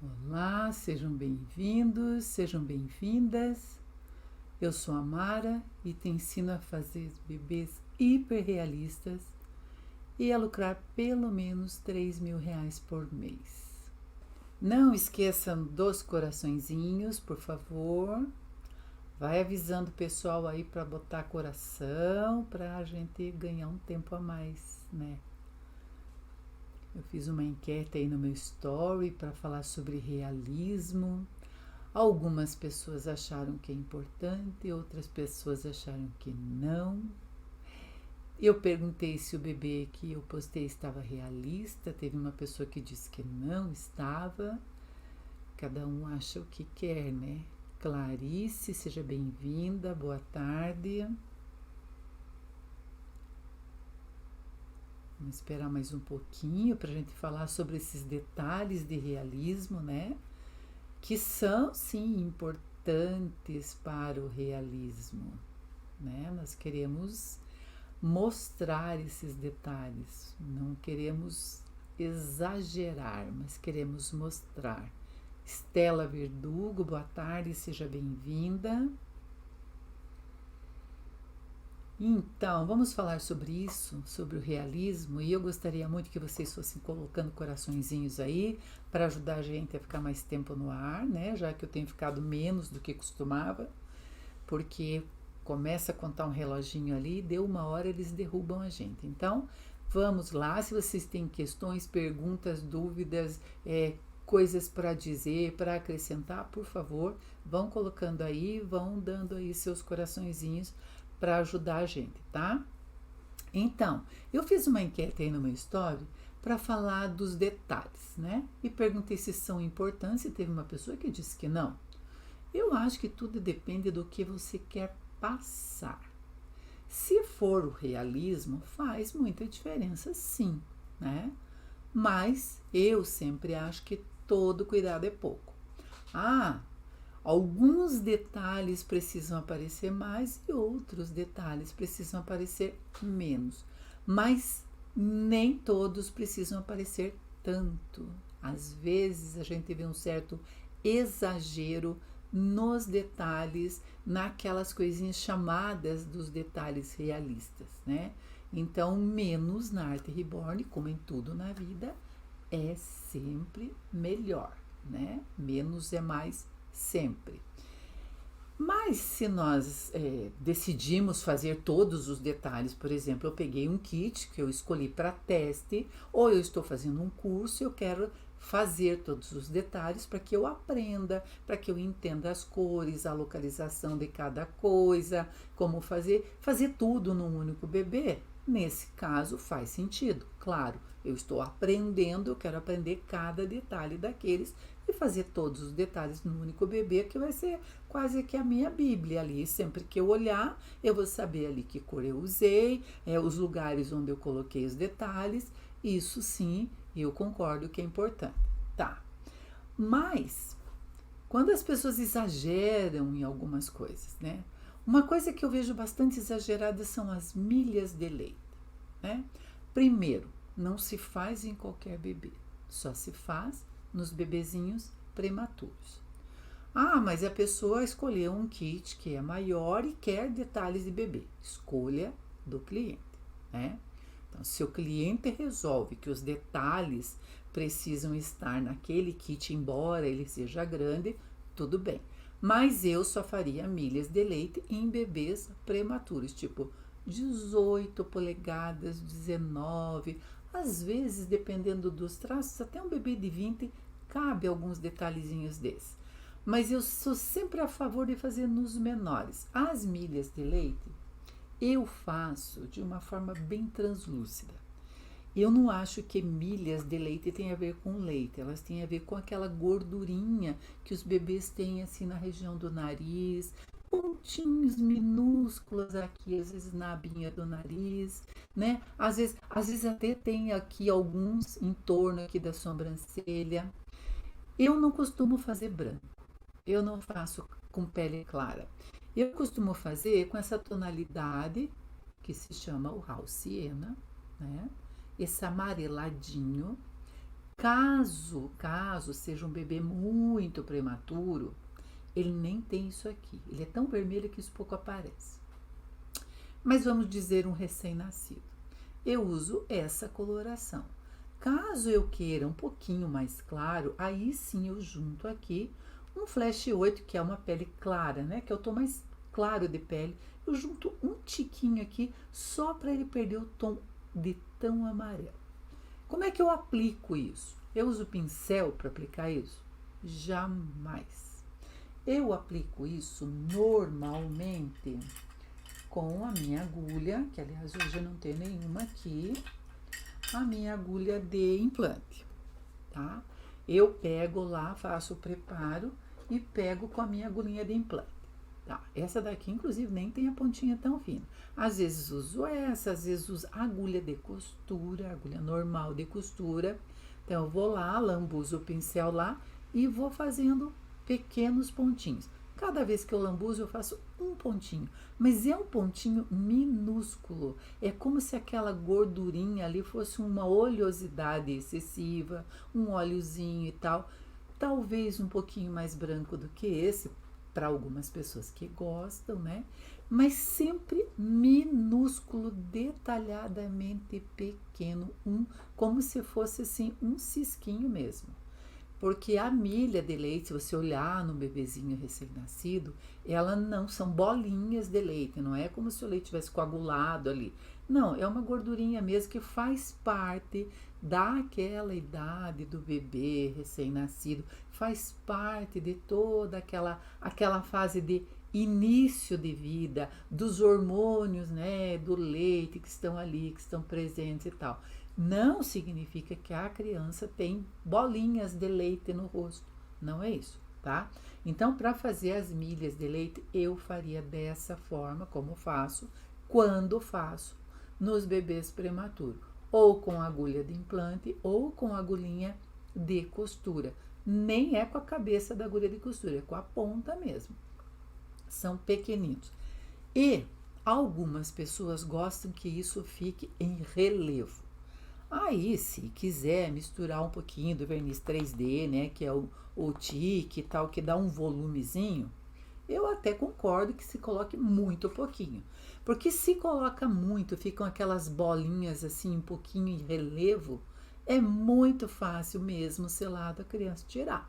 Olá, sejam bem-vindos, sejam bem-vindas. Eu sou a Mara e te ensino a fazer bebês hiperrealistas e a lucrar pelo menos R$ 3.000 por mês. Não esqueçam dos coraçõezinhos, por favor. Vai avisando o pessoal aí para botar coração, para a gente ganhar um tempo a mais, né? Eu fiz uma enquete aí no meu story para falar sobre realismo. Algumas pessoas acharam que é importante, outras pessoas acharam que não. Eu perguntei se o bebê que eu postei estava realista. Teve uma pessoa que disse que não estava. Cada um acha o que quer, né? Clarice, seja bem-vinda, boa tarde. Vamos esperar mais um pouquinho para a gente falar sobre esses detalhes de realismo, né? Que são, sim, importantes para o realismo, né? Nós queremos mostrar esses detalhes, não queremos exagerar, mas queremos mostrar. Estela Verdugo, boa tarde, seja bem-vinda. Então, vamos falar sobre isso, sobre o realismo, e eu gostaria muito que vocês fossem colocando coraçõezinhos aí para ajudar a gente a ficar mais tempo no ar, né? Já que eu tenho ficado menos do que costumava, porque começa a contar um reloginho ali, deu 1 hora, eles derrubam a gente. Então, vamos lá, se vocês têm questões, perguntas, dúvidas, coisas para dizer, para acrescentar, por favor, vão colocando aí, vão dando aí seus coraçõezinhos para ajudar a gente, tá? Então, eu fiz uma enquete aí no meu story para falar dos detalhes, né? E perguntei se são importantes e teve uma pessoa que disse que não. Eu acho que tudo depende do que você quer passar. Se for o realismo, faz muita diferença, sim, né? Mas eu sempre acho que todo cuidado é pouco. Alguns detalhes precisam aparecer mais e outros detalhes precisam aparecer menos. Mas nem todos precisam aparecer tanto. Às vezes a gente vê um certo exagero nos detalhes, naquelas coisinhas chamadas dos detalhes realistas, né? Então, menos na arte reborn, como em tudo na vida, é sempre melhor, né? Menos é mais sempre. Mas se nós decidimos fazer todos os detalhes, por exemplo, eu peguei um kit que eu escolhi para teste, ou eu estou fazendo um curso e eu quero fazer todos os detalhes para que eu aprenda, para que eu entenda as cores, a localização de cada coisa, como fazer tudo num único bebê. Nesse caso faz sentido, claro, eu estou aprendendo, eu quero aprender cada detalhe daqueles e fazer todos os detalhes no único bebê, que vai ser quase que a minha bíblia ali. Sempre que eu olhar, eu vou saber ali que cor eu usei, os lugares onde eu coloquei os detalhes. Isso sim, eu concordo que é importante. Tá, mas quando as pessoas exageram em algumas coisas, né? Uma coisa que eu vejo bastante exagerada são as milhas de leite, né? Primeiro, não se faz em qualquer bebê, só se faz nos bebezinhos prematuros. Mas a pessoa escolheu um kit que é maior e quer detalhes de bebê. Escolha do cliente, né? Então, se o cliente resolve que os detalhes precisam estar naquele kit, embora ele seja grande, tudo bem. Mas eu só faria milhas de leite em bebês prematuros, tipo 18 polegadas, 19. Às vezes, dependendo dos traços, até um bebê de 20 cabe alguns detalhezinhos desses. Mas eu sou sempre a favor de fazer nos menores. As milhas de leite eu faço de uma forma bem translúcida. Eu não acho que milhas de leite tem a ver com leite, elas têm a ver com aquela gordurinha que os bebês têm assim na região do nariz, pontinhos minúsculos aqui, às vezes na abinha do nariz, né? Às vezes até tem aqui alguns em torno aqui da sobrancelha. Eu não costumo fazer branco, eu não faço com pele clara. Eu costumo fazer com essa tonalidade que se chama o House Siena, né? Esse amareladinho, Caso seja um bebê muito prematuro, ele nem tem isso aqui. Ele é tão vermelho que isso pouco aparece. Mas vamos dizer um recém-nascido. Eu uso essa coloração. Caso eu queira um pouquinho mais claro, aí sim eu junto aqui um flash 8, que é uma pele clara, né? Que eu tô mais claro de pele. Eu junto um tiquinho aqui só para ele perder o tom de tão amarelo. Como é que eu aplico isso? Eu uso pincel para aplicar isso? Jamais. Eu aplico isso normalmente com a minha agulha, que aliás hoje eu não tenho nenhuma aqui, a minha agulha de implante, tá? Eu pego lá, faço o preparo e pego com a minha agulhinha de implante. Tá, essa daqui, inclusive, nem tem a pontinha tão fina. Às vezes uso essa, às vezes uso agulha de costura, agulha normal de costura. Então, eu vou lá, lambuzo o pincel lá e vou fazendo pequenos pontinhos. Cada vez que eu lambuzo, eu faço um pontinho, mas é um pontinho minúsculo. É como se aquela gordurinha ali fosse uma oleosidade excessiva, um óleozinho e tal. Talvez um pouquinho mais branco do que esse, para algumas pessoas que gostam, né? Mas sempre minúsculo, detalhadamente pequeno, como se fosse assim um cisquinho mesmo. Porque a milha de leite, se você olhar no bebezinho recém-nascido, ela não são bolinhas de leite, não é como se o leite tivesse coagulado ali. Não, é uma gordurinha mesmo que faz parte daquela idade do bebê recém-nascido, faz parte de toda aquela fase de início de vida, dos hormônios, né, do leite que estão ali, que estão presentes e tal. Não significa que a criança tem bolinhas de leite no rosto, não é isso, tá? Então, para fazer as milhas de leite, eu faria dessa forma, como faço, quando faço nos bebês prematuros, ou com agulha de implante, ou com agulhinha de costura. Nem é com a cabeça da agulha de costura, é com a ponta mesmo. São pequeninos. E algumas pessoas gostam que isso fique em relevo. Aí, se quiser misturar um pouquinho do verniz 3D, né, que é o tique e tal, que dá um volumezinho, eu até concordo que se coloque muito pouquinho. Porque se coloca muito, ficam aquelas bolinhas assim, um pouquinho em relevo, é muito fácil mesmo, sei lá, da criança tirar,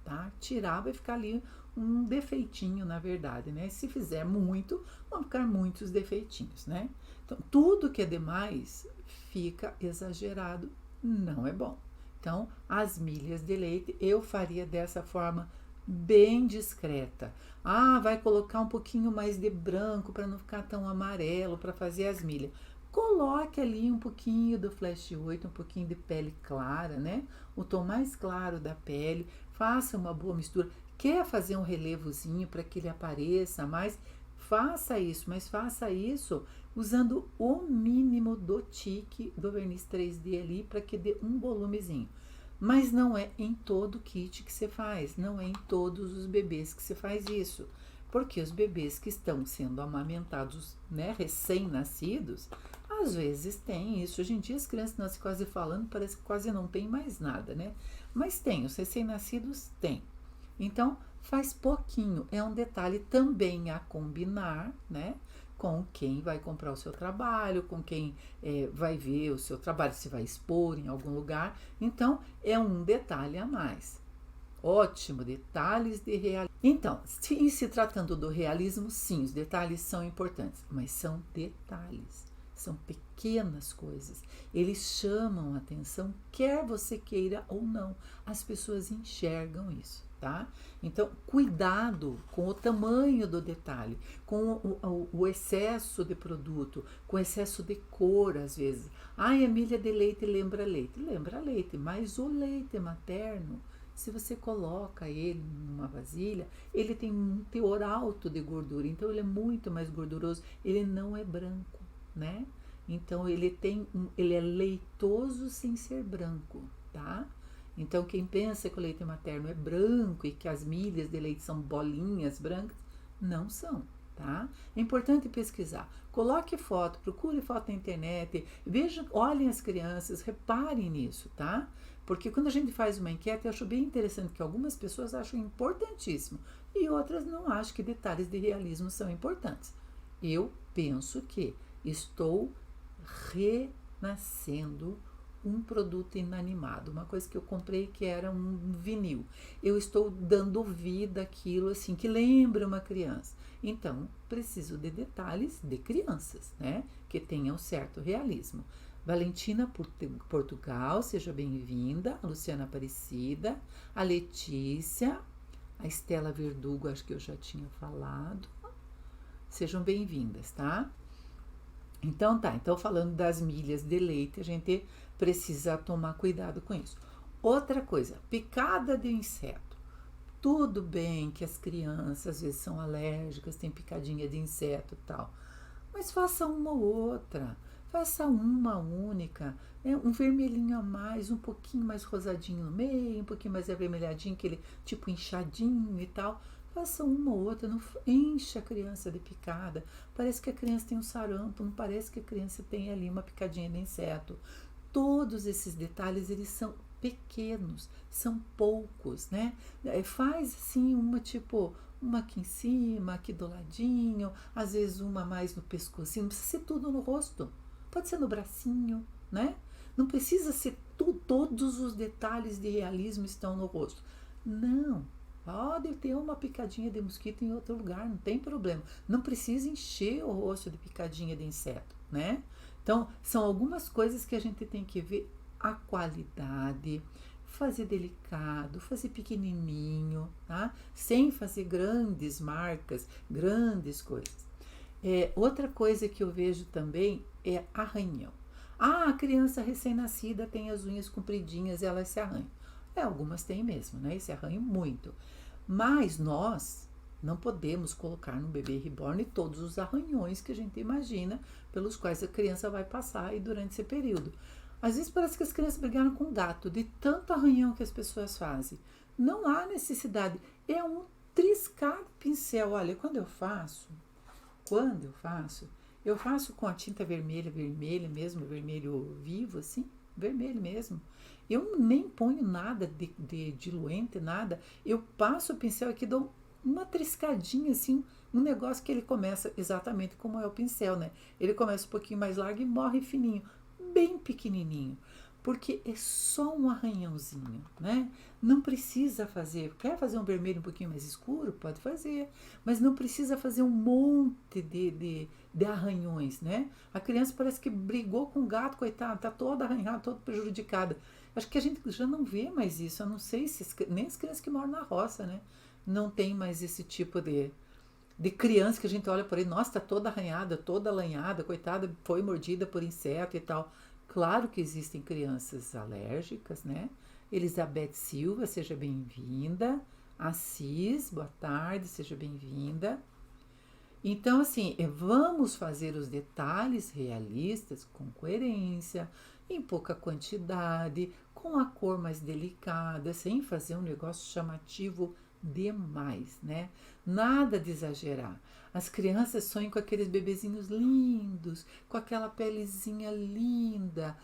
tá? Tirar vai ficar ali um defeitinho, na verdade, né? Se fizer muito, vão ficar muitos defeitinhos, né? Então, tudo que é demais fica exagerado, não é bom. Então, as milhas de leite eu faria dessa forma bem discreta. Ah, vai colocar um pouquinho mais de branco para não ficar tão amarelo para fazer as milhas. Coloque ali um pouquinho do flash 8, um pouquinho de pele clara, né? O tom mais claro da pele. Faça uma boa mistura. Quer fazer um relevozinho para que ele apareça mais? Faça isso, mas faça isso usando o mínimo do tique do verniz 3D ali para que dê um volumezinho. Mas não é em todo kit que você faz, não é em todos os bebês que você faz isso. Porque os bebês que estão sendo amamentados, né, recém-nascidos, às vezes tem isso. Hoje em dia as crianças nascem quase falando, parece que quase não tem mais nada, né? Mas tem, os recém-nascidos tem. Então, faz pouquinho, é um detalhe também a combinar, né? Com quem vai comprar o seu trabalho, com quem vai ver o seu trabalho, se vai expor em algum lugar. Então, é um detalhe a mais. Ótimo, detalhes de realismo. Então, em se tratando do realismo, sim, os detalhes são importantes, mas são detalhes, são pequenas coisas. Eles chamam a atenção, quer você queira ou não. As pessoas enxergam isso, tá? Então, cuidado com o tamanho do detalhe, com o excesso de produto, com o excesso de cor, às vezes. Ai, a milha de leite lembra leite. Lembra leite, mas o leite materno, se você coloca ele numa vasilha, ele tem um teor alto de gordura, então ele é muito mais gorduroso, ele não é branco, né? Então ele é leitoso sem ser branco, tá? Então quem pensa que o leite materno é branco e que as milhas de leite são bolinhas brancas, não são, tá? É importante pesquisar. Coloque foto, procure foto na internet, veja, olhem as crianças, reparem nisso, tá? Porque quando a gente faz uma enquete, eu acho bem interessante que algumas pessoas acham importantíssimo e outras não acham que detalhes de realismo são importantes. Eu penso que estou renascendo um produto inanimado, uma coisa que eu comprei que era um vinil. Eu estou dando vida àquilo assim que lembra uma criança. Então, preciso de detalhes de crianças, né? Que tenham certo realismo. Valentina Portugal, seja bem-vinda. A Luciana Aparecida, a Letícia, a Estela Verdugo, acho que eu já tinha falado. Sejam bem-vindas, tá? Então falando das milhas de leite, a gente precisa tomar cuidado com isso. Outra coisa, picada de inseto. Tudo bem que as crianças às vezes são alérgicas, tem picadinha de inseto e tal, mas faça uma ou outra, faça uma única, né? Um vermelhinho a mais, um pouquinho mais rosadinho no meio, um pouquinho mais avermelhadinho, aquele tipo inchadinho e tal. Faça uma ou outra, não encha a criança de picada. Parece que a criança tem um sarampo, não parece que a criança tem ali uma picadinha de inseto. Todos esses detalhes, eles são pequenos, são poucos, né? Faz assim uma aqui em cima, aqui do ladinho, às vezes uma mais no pescocinho, não precisa ser tudo no rosto, pode ser no bracinho, né? Não precisa ser todos os detalhes de realismo estão no rosto. Não, pode ter uma picadinha de mosquito em outro lugar, não tem problema. Não precisa encher o rosto de picadinha de inseto, né? Então, são algumas coisas que a gente tem que ver a qualidade, fazer delicado, fazer pequenininho, tá? Sem fazer grandes marcas, grandes coisas. Outra coisa que eu vejo também é arranhão. A criança recém-nascida tem as unhas compridinhas e elas se arranham. Algumas têm mesmo, né? E se arranham muito. Mas nós não podemos colocar no bebê reborn todos os arranhões que a gente imagina pelos quais a criança vai passar aí durante esse período. Às vezes parece que as crianças brigaram com o gato, de tanto arranhão que as pessoas fazem. Não há necessidade. É um triscar pincel. Olha, quando eu faço, eu faço com a tinta vermelha mesmo, vermelho vivo, assim, vermelho mesmo. Eu nem ponho nada de diluente, nada. Eu passo o pincel aqui, dou uma triscadinha, assim, um negócio que ele começa exatamente como é o pincel, né? Ele começa um pouquinho mais largo e morre fininho, bem pequenininho, porque é só um arranhãozinho, né? Não precisa fazer, quer fazer um vermelho um pouquinho mais escuro? Pode fazer, mas não precisa fazer um monte de arranhões, né? A criança parece que brigou com o gato, coitada, tá toda arranhada, toda prejudicada. Acho que a gente já não vê mais isso, eu não sei se nem as crianças que moram na roça, né? Não tem mais esse tipo de criança que a gente olha por aí, nossa, tá toda arranhada, toda alanhada, coitada, foi mordida por inseto e tal. Claro que existem crianças alérgicas, né? Elizabeth Silva, seja bem-vinda. Assis, boa tarde, seja bem-vinda. Então, assim, vamos fazer os detalhes realistas com coerência, em pouca quantidade, com a cor mais delicada, sem fazer um negócio chamativo demais, né? Nada de exagerar. As crianças sonham com aqueles bebezinhos lindos, com aquela pelezinha linda,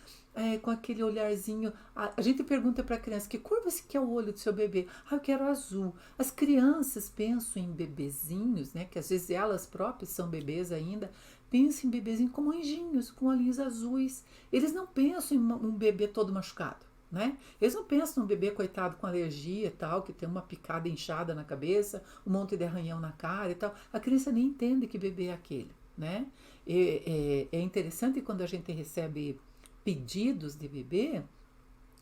com aquele olharzinho. A gente pergunta para a criança, que cor você quer o olho do seu bebê? Eu quero azul. As crianças pensam em bebezinhos, né? Que às vezes elas próprias são bebês ainda, pensam em bebezinhos como anjinhos, com olhinhos azuis. Eles não pensam em um bebê todo machucado. Né? Eles não pensam num bebê coitado com alergia e tal, que tem uma picada inchada na cabeça, um monte de arranhão na cara e tal. A criança nem entende que bebê é aquele, né? É interessante quando a gente recebe pedidos de bebê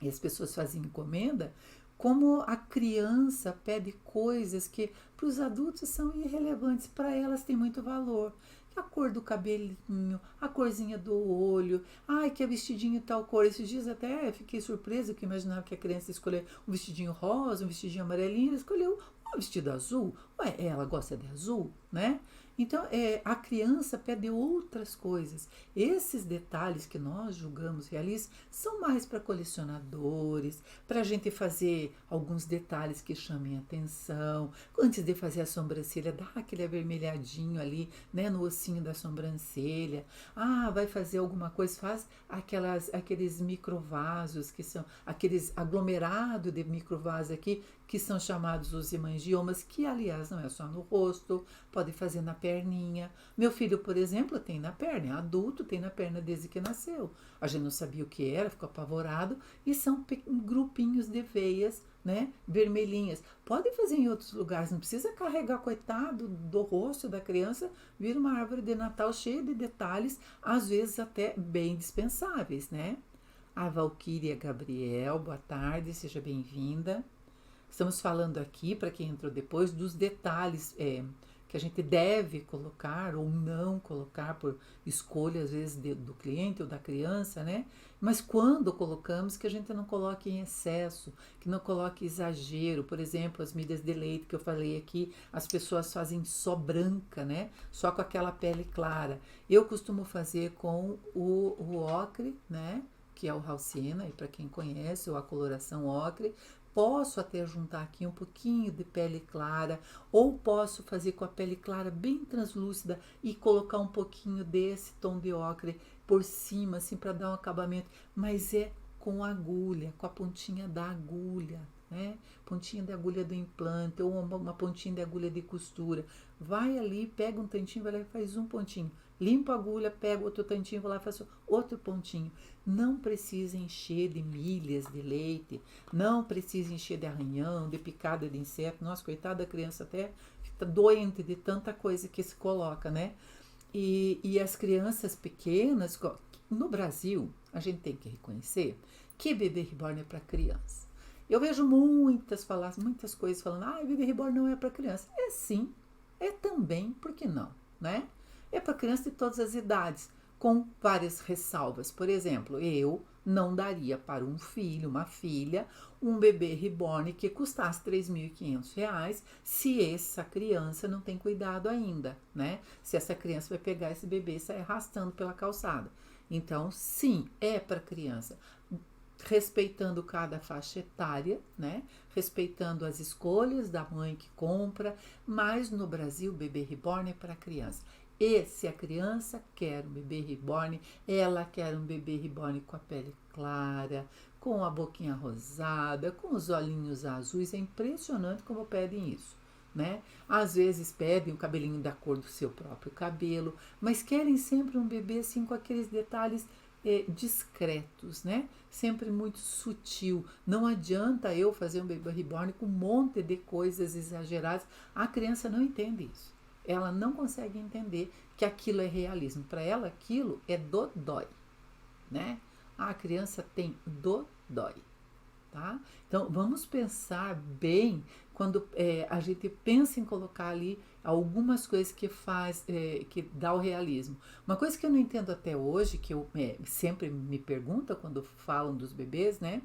e as pessoas fazem encomenda, como a criança pede coisas que para os adultos são irrelevantes, para elas tem muito valor. A cor do cabelinho, a corzinha do olho, ai, que é vestidinho tal cor. Esses dias até fiquei surpresa que imaginava que a criança ia escolher um vestidinho rosa, um vestidinho amarelinho, ela escolheu um vestido azul. Ué, ela gosta de azul, né? Então, a criança pede outras coisas. Esses detalhes que nós julgamos realistas são mais para colecionadores, para a gente fazer alguns detalhes que chamem atenção. Antes de fazer a sobrancelha, dá aquele avermelhadinho ali, né, no ossinho da sobrancelha. Ah, vai fazer alguma coisa, faz aqueles microvasos, que são aqueles aglomerados de microvasos aqui, que são chamados os hemangiomas, que aliás não é só no rosto, pode fazer na perninha. Meu filho, por exemplo, tem na perna, é adulto, tem na perna desde que nasceu. A gente não sabia o que era, ficou apavorado, e são grupinhos de veias, né, vermelhinhas. Pode fazer em outros lugares, não precisa carregar, coitado, do rosto da criança, vira uma árvore de Natal cheia de detalhes, às vezes até bem dispensáveis, né? A Valquíria Gabriel, boa tarde, seja bem-vinda. Estamos falando aqui, para quem entrou depois, dos detalhes que a gente deve colocar ou não colocar por escolha, às vezes, do cliente ou da criança, né? Mas quando colocamos, que a gente não coloque em excesso, que não coloque exagero. Por exemplo, as mídias de leite que eu falei aqui, as pessoas fazem só branca, né? Só com aquela pele clara. Eu costumo fazer com o ocre, né? Que é o Halcena, e para quem conhece, ou a coloração ocre. Posso até juntar aqui um pouquinho de pele clara, ou posso fazer com a pele clara bem translúcida e colocar um pouquinho desse tom de ocre por cima, assim, para dar um acabamento, mas é com agulha, com a pontinha da agulha, né? Pontinha de agulha do implante, ou uma pontinha de agulha de costura. Vai ali, pega um tantinho, vai lá e faz um pontinho. Limpa a agulha, pega outro tantinho, vai lá e faz outro pontinho. Não precisa encher de milhas de leite, não precisa encher de arranhão, de picada de inseto. Nossa, coitada da criança até fica doente de tanta coisa que se coloca, né? E as crianças pequenas, no Brasil, a gente tem que reconhecer que bebê reborn é para criança. Eu vejo muitas coisas falando, bebê reborn não é para criança. É sim, é também, por que não, né? É para criança de todas as idades, com várias ressalvas. Por exemplo, eu não daria para um filho, uma filha, um bebê reborn que custasse R$3.500 se essa criança não tem cuidado ainda, né? Se essa criança vai pegar esse bebê e sair arrastando pela calçada. Então, sim, é para criança. Respeitando cada faixa etária, né? Respeitando as escolhas da mãe que compra, mas no Brasil, bebê reborn é para criança. E se a criança quer um bebê reborn, ela quer um bebê reborn com a pele clara, com a boquinha rosada, com os olhinhos azuis. É impressionante como pedem isso, né? Às vezes pedem o cabelinho da cor do seu próprio cabelo, mas querem sempre um bebê assim com aqueles detalhes discretos, né? Sempre muito sutil. Não adianta eu fazer um bebê reborn com um monte de coisas exageradas. A criança não entende isso. Ela não consegue entender que aquilo é realismo. Para ela, aquilo é dodói, né? A criança tem dodói, tá? Então, vamos pensar bem quando a gente pensa em colocar ali algumas coisas que que dá o realismo. Uma coisa que eu não entendo até hoje, que eu sempre me pergunto quando falam dos bebês, né?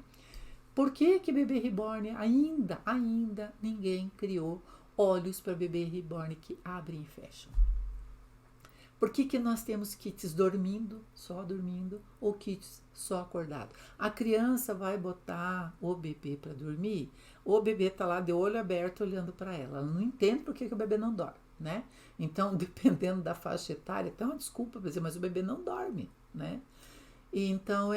Por que bebê reborn ainda ninguém criou olhos para bebê reborn que abrem e fecham? Por que nós temos kits só dormindo, ou kits só acordado? A criança vai botar o bebê para dormir, o bebê está lá de olho aberto olhando para ela. Ela não entende por que o bebê não dorme, né? Então, dependendo da faixa etária, tem uma desculpa para dizer, mas o bebê não dorme, né? E então,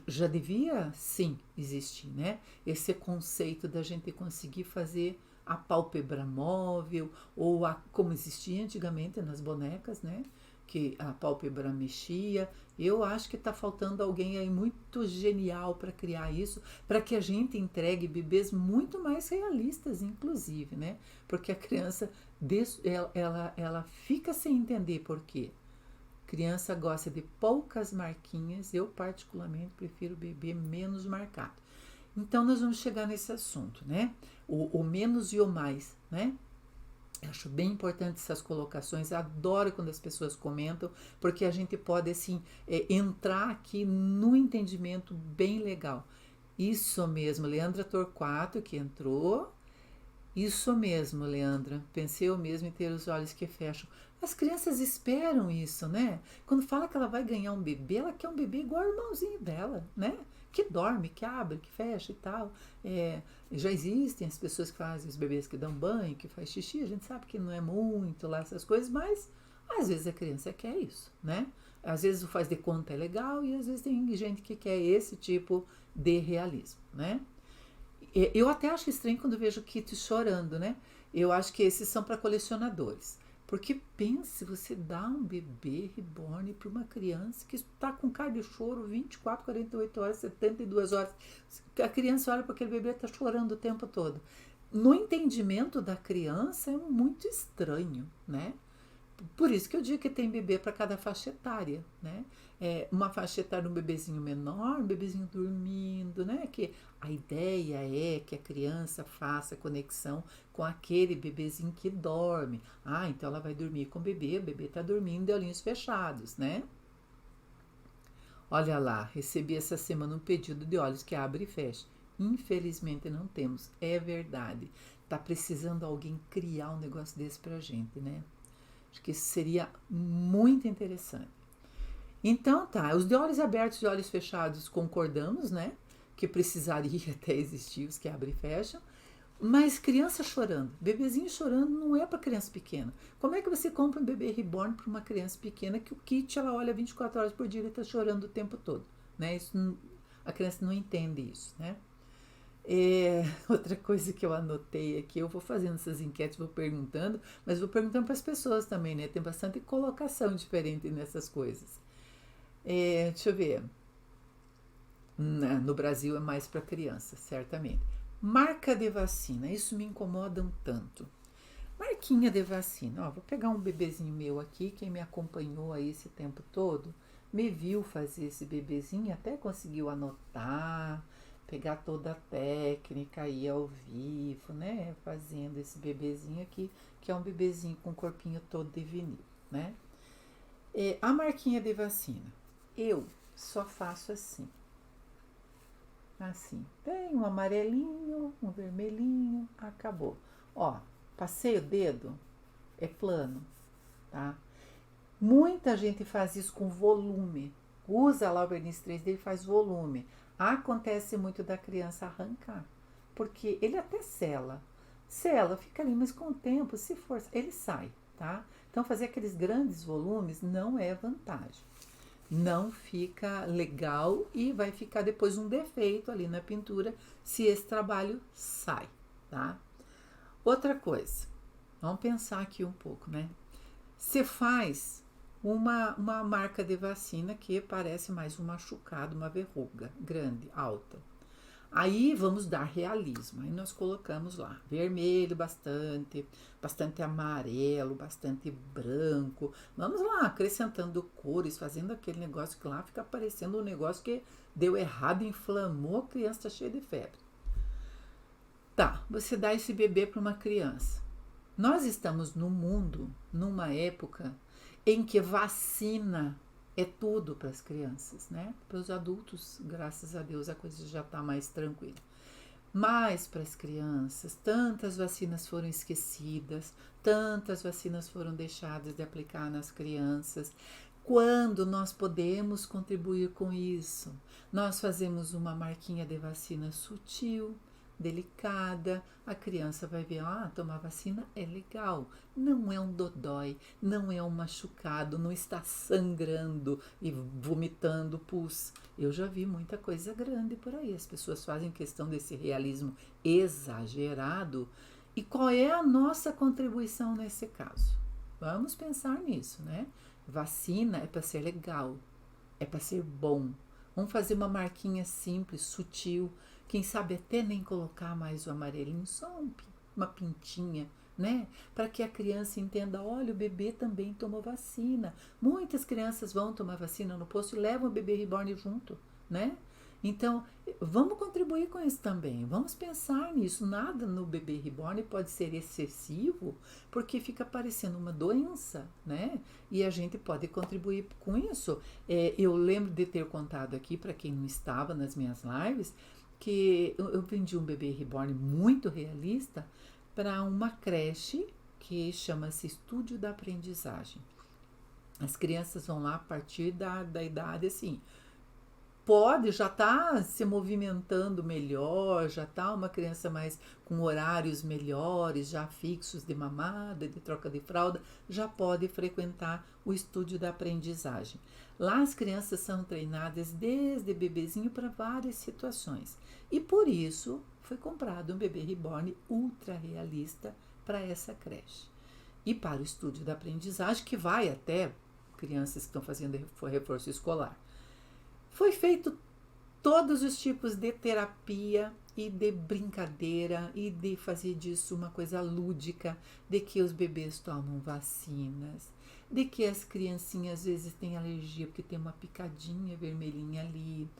já devia, sim, existir, né? Esse conceito da gente conseguir fazer a pálpebra móvel, ou como existia antigamente nas bonecas, né? Que a pálpebra mexia. Eu acho que está faltando alguém aí muito genial para criar isso, para que a gente entregue bebês muito mais realistas, inclusive, né? Porque a criança, ela fica sem entender por quê. Criança gosta de poucas marquinhas, eu particularmente prefiro bebê menos marcado. Então nós vamos chegar nesse assunto, né? O menos e o mais, né? Eu acho bem importante essas colocações, adoro quando as pessoas comentam, porque a gente pode, assim, entrar aqui no entendimento bem legal. Isso mesmo, Leandra Torquato, que entrou. Isso mesmo, Leandra. Pensei eu mesmo em ter os olhos que fecham. As crianças esperam isso, né? Quando fala que ela vai ganhar um bebê, ela quer um bebê igual ao irmãozinho dela, né? Que dorme, que abre, que fecha e tal. É, já existem as pessoas que fazem os bebês que dão banho, que faz xixi. A gente sabe que não é muito lá essas coisas, mas às vezes a criança quer isso, né? Às vezes o faz de conta é legal e às vezes tem gente que quer esse tipo de realismo, né? Eu até acho estranho quando vejo Kitty chorando, né? Eu acho que esses são para colecionadores. Porque pense, você dá um bebê reborn para uma criança que está com cara de choro 24, 48 horas, 72 horas. A criança olha para aquele bebê e está chorando o tempo todo. No entendimento da criança é muito estranho, né? Por isso que eu digo que tem bebê para cada faixa etária, né? Uma faixa etária, um bebezinho menor, um bebezinho dormindo, né? Que a ideia é que a criança faça conexão com aquele bebezinho que dorme. Ah, então ela vai dormir com o bebê está dormindo de olhinhos fechados, né? Olha lá, recebi essa semana um pedido de olhos que abre e fecha. Infelizmente não temos, é verdade. Tá precisando alguém criar um negócio desse pra gente, né? Acho que isso seria muito interessante. Então tá, os de olhos abertos e de olhos fechados concordamos, né? Que precisaria até existir os que abrem e fecham. Mas criança chorando, bebezinho chorando não é para criança pequena. Como é que você compra um bebê reborn para uma criança pequena que o kit ela olha 24 horas por dia e está chorando o tempo todo, né? Isso, a criança não entende isso, né? Outra coisa que eu anotei aqui, eu vou fazendo essas enquetes, vou perguntando, mas vou perguntando para as pessoas também, né? Tem bastante colocação diferente nessas coisas. Deixa eu ver. No Brasil é mais para criança, certamente. Marca de vacina, isso me incomoda um tanto. Marquinha de vacina, ó, vou pegar um bebezinho meu aqui, quem me acompanhou aí esse tempo todo, me viu fazer esse bebezinho, até conseguiu anotar, pegar toda a técnica aí ao vivo, né? Fazendo esse bebezinho aqui, que é um bebezinho com o corpinho todo de vinil, né? A marquinha de vacina, eu só faço assim. Assim, tem um amarelinho, um vermelhinho, acabou. Ó, passei o dedo, é plano, tá? Muita gente faz isso com volume. Usa lá o verniz 3D e faz volume. Acontece muito da criança arrancar, porque ele até sela. Sela, fica ali, mas com o tempo, se força, ele sai, tá? Então fazer aqueles grandes volumes não é vantagem. Não fica legal e vai ficar depois um defeito ali na pintura se esse trabalho sai, tá? Outra coisa, vamos pensar aqui um pouco, né? Você faz uma marca de vacina que parece mais um machucado, uma verruga grande, alta. Aí vamos dar realismo. Aí nós colocamos lá vermelho bastante, bastante amarelo, bastante branco. Vamos lá acrescentando cores, fazendo aquele negócio que lá fica parecendo um negócio que deu errado, inflamou, a criança está cheia de febre. Tá, você dá esse bebê para uma criança. Nós estamos no mundo, numa época em que vacina é tudo para as crianças, né? Para os adultos, graças a Deus, a coisa já está mais tranquila. Mas para as crianças, tantas vacinas foram esquecidas, tantas vacinas foram deixadas de aplicar nas crianças. Quando nós podemos contribuir com isso? Nós fazemos uma marquinha de vacina sutil, delicada, a criança vai ver, tomar vacina é legal, não é um dodói, não é um machucado, não está sangrando e vomitando pus. Eu já vi muita coisa grande por aí, as pessoas fazem questão desse realismo exagerado. E qual é a nossa contribuição nesse caso? Vamos pensar nisso, né? Vacina é para ser legal, é para ser bom. Vamos fazer uma marquinha simples, sutil, quem sabe até nem colocar mais o amarelinho, só uma pintinha, né? Para que a criança entenda, olha, o bebê também tomou vacina. Muitas crianças vão tomar vacina no posto e levam o bebê reborn junto, né? Então, vamos contribuir com isso também. Vamos pensar nisso. Nada no bebê reborn pode ser excessivo, porque fica parecendo uma doença, né? E a gente pode contribuir com isso. Eu lembro de ter contado aqui, para quem não estava nas minhas lives, que eu vendi um bebê reborn muito realista para uma creche que chama-se Estúdio da Aprendizagem. As crianças vão lá a partir da idade assim, já tá se movimentando melhor, já tá uma criança mais com horários melhores, já fixos de mamada, de troca de fralda, já pode frequentar o estúdio da aprendizagem. Lá as crianças são treinadas desde bebezinho para várias situações. E por isso foi comprado um bebê reborn ultra realista para essa creche. E para o estúdio da aprendizagem, que vai até crianças que estão fazendo reforço escolar. Foi feito todos os tipos de terapia e de brincadeira e de fazer disso uma coisa lúdica, de que os bebês tomam vacinas, de que as criancinhas às vezes têm alergia porque tem uma picadinha vermelhinha ali.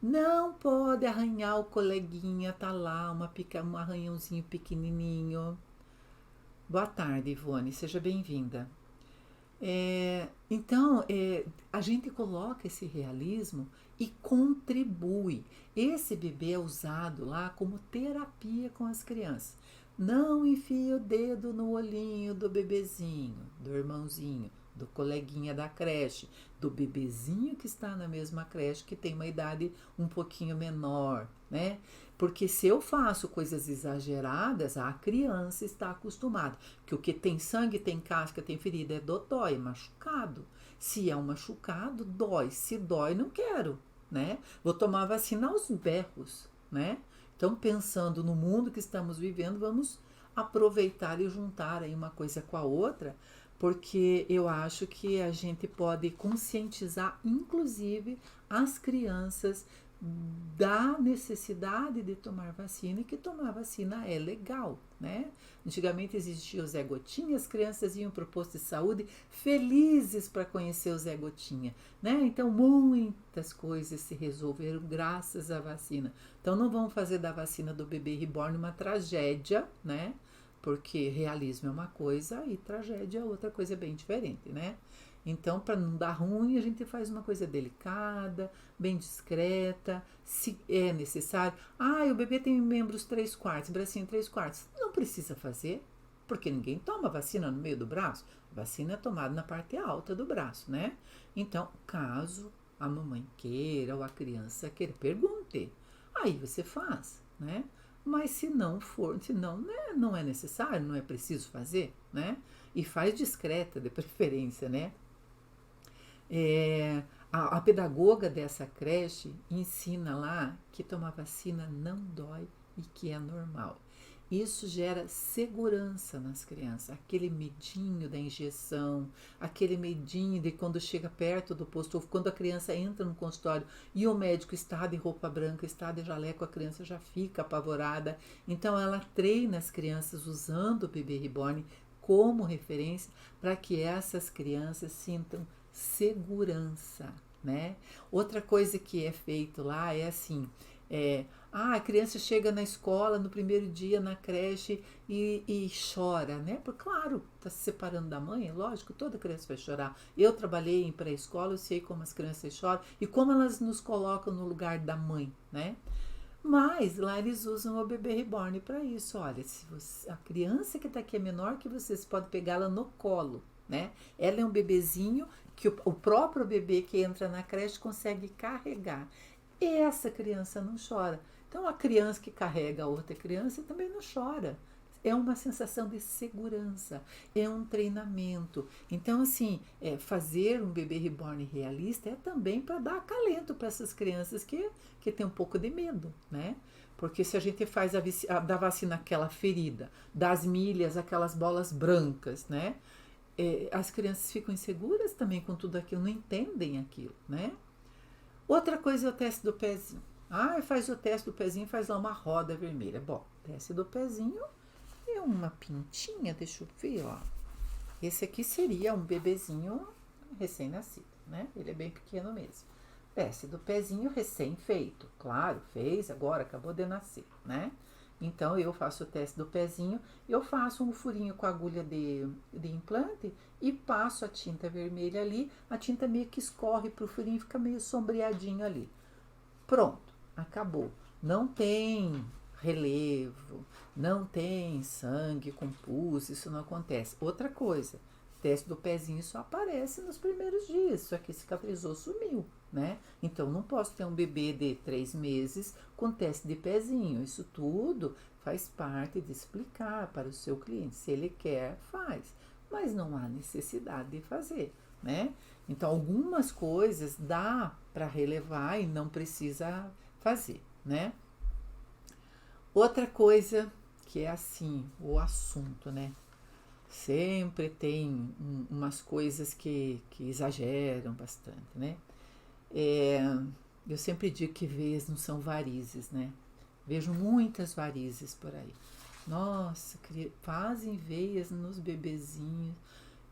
Não pode arranhar o coleguinha, tá lá um arranhãozinho pequenininho. Boa tarde, Ivone, seja bem-vinda. Então, a gente coloca esse realismo e contribui. Esse bebê é usado lá como terapia com as crianças. Não enfia o dedo no olhinho do bebezinho, do irmãozinho, do coleguinha da creche, do bebezinho que está na mesma creche, que tem uma idade um pouquinho menor, né? Porque se eu faço coisas exageradas, a criança está acostumada. Que o que tem sangue, tem casca, tem ferida, é dodói, é machucado. Se é um machucado, dói. Se dói, não quero, né? Vou tomar vacina aos berros, né? Então, pensando no mundo que estamos vivendo, vamos aproveitar e juntar aí uma coisa com a outra, porque eu acho que a gente pode conscientizar, inclusive, as crianças da necessidade de tomar vacina e que tomar vacina é legal, né? Antigamente existia o Zé Gotinha, as crianças iam para o posto de saúde felizes para conhecer o Zé Gotinha, né? Então muitas coisas se resolveram graças à vacina. Então não vamos fazer da vacina do bebê reborn uma tragédia, né? Porque realismo é uma coisa e tragédia é outra coisa bem diferente, né? Então, para não dar ruim, a gente faz uma coisa delicada, bem discreta, se é necessário. O bebê tem membros 3/4, bracinho 3/4. Não precisa fazer, porque ninguém toma vacina no meio do braço. A vacina é tomada na parte alta do braço, né? Então, caso a mamãe queira ou a criança queira, pergunte. Aí você faz, né? Mas se não for, se não, né, não é necessário, não é preciso fazer, né? E faz discreta, de preferência, né? A pedagoga dessa creche ensina lá que tomar vacina não dói e que é normal. Isso gera segurança nas crianças, aquele medinho da injeção, aquele medinho de quando chega perto do posto, ou quando a criança entra no consultório e o médico está de roupa branca, está de jaleco, a criança já fica apavorada. Então ela treina as crianças usando o bebê reborn como referência para que essas crianças sintam segurança, né? Outra coisa que é feito lá é assim, a criança chega na escola no primeiro dia na creche e chora, né? Porque, claro, está se separando da mãe, é lógico, toda criança vai chorar. Eu trabalhei em pré-escola, eu sei como as crianças choram e como elas nos colocam no lugar da mãe, né? Mas lá eles usam o bebê reborn para isso. Olha, se a criança que está aqui é menor que você pode pegá-la no colo, né? Ela é um bebezinho que o próprio bebê que entra na creche consegue carregar. E essa criança não chora. Então a criança que carrega a outra criança também não chora. É uma sensação de segurança, é um treinamento. Então, assim, fazer um bebê reborn realista é também para dar acalento para essas crianças que têm um pouco de medo, né? Porque se a gente faz da vacina aquela ferida, das milhas, aquelas bolas brancas, né? As crianças ficam inseguras também com tudo aquilo, não entendem aquilo, né? Outra coisa é o teste do pezinho. Faz o teste do pezinho, faz lá uma roda vermelha. Bom, teste do pezinho é uma pintinha, deixa eu ver, ó. Esse aqui seria um bebezinho recém-nascido, né? Ele é bem pequeno mesmo. Teste do pezinho recém-feito. Claro, fez, agora acabou de nascer, né? Então, eu faço o teste do pezinho, eu faço um furinho com a agulha de implante e passo a tinta vermelha ali, a tinta meio que escorre pro furinho e fica meio sombreadinho ali. Pronto, acabou. Não tem relevo, não tem sangue com pus, isso não acontece. Outra coisa, teste do pezinho só aparece nos primeiros dias, isso aqui cicatrizou, sumiu, né? Então não posso ter um bebê de 3 meses com teste de pezinho, isso tudo faz parte de explicar para o seu cliente, se ele quer, faz, mas não há necessidade de fazer, né? Então algumas coisas dá para relevar e não precisa fazer, né? Outra coisa que é assim, o assunto, né? Sempre tem umas coisas que exageram bastante, né? Eu sempre digo que veias não são varizes, né? Vejo muitas varizes por aí. Nossa, fazem veias nos bebezinhos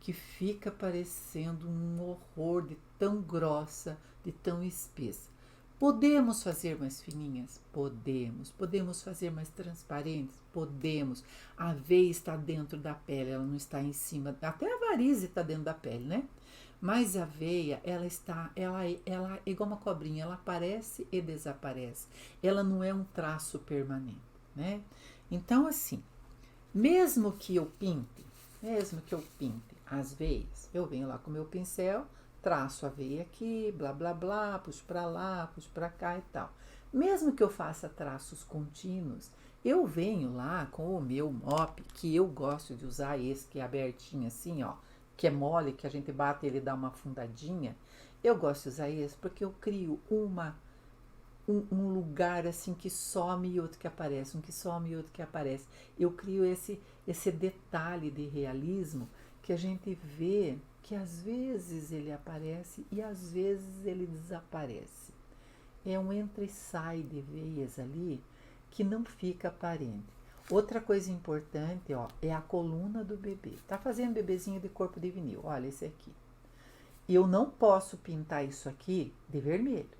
que fica parecendo um horror de tão grossa, de tão espessa. Podemos fazer mais fininhas? Podemos. Podemos fazer mais transparentes? Podemos. A veia está dentro da pele, ela não está em cima. Até a varize está dentro da pele, né? Mas a veia, ela é igual uma cobrinha, ela aparece e desaparece. Ela não é um traço permanente, né? Então, assim, mesmo que eu pinte as veias, eu venho lá com o meu pincel, traço a veia aqui, blá, blá, blá, puxo para lá, puxo para cá e tal. Mesmo que eu faça traços contínuos, eu venho lá com o meu mop, que eu gosto de usar esse que é abertinho assim, ó, que é mole, que a gente bate e ele dá uma afundadinha. Eu gosto de usar esse porque eu crio um lugar assim que some e outro que aparece, um que some e outro que aparece. Eu crio esse detalhe de realismo que a gente vê que às vezes ele aparece e às vezes ele desaparece. É um entra e sai de veias ali que não fica aparente. Outra coisa importante, ó, é a coluna do bebê. Tá fazendo bebezinho de corpo de vinil, olha esse aqui. Eu não posso pintar isso aqui de vermelho.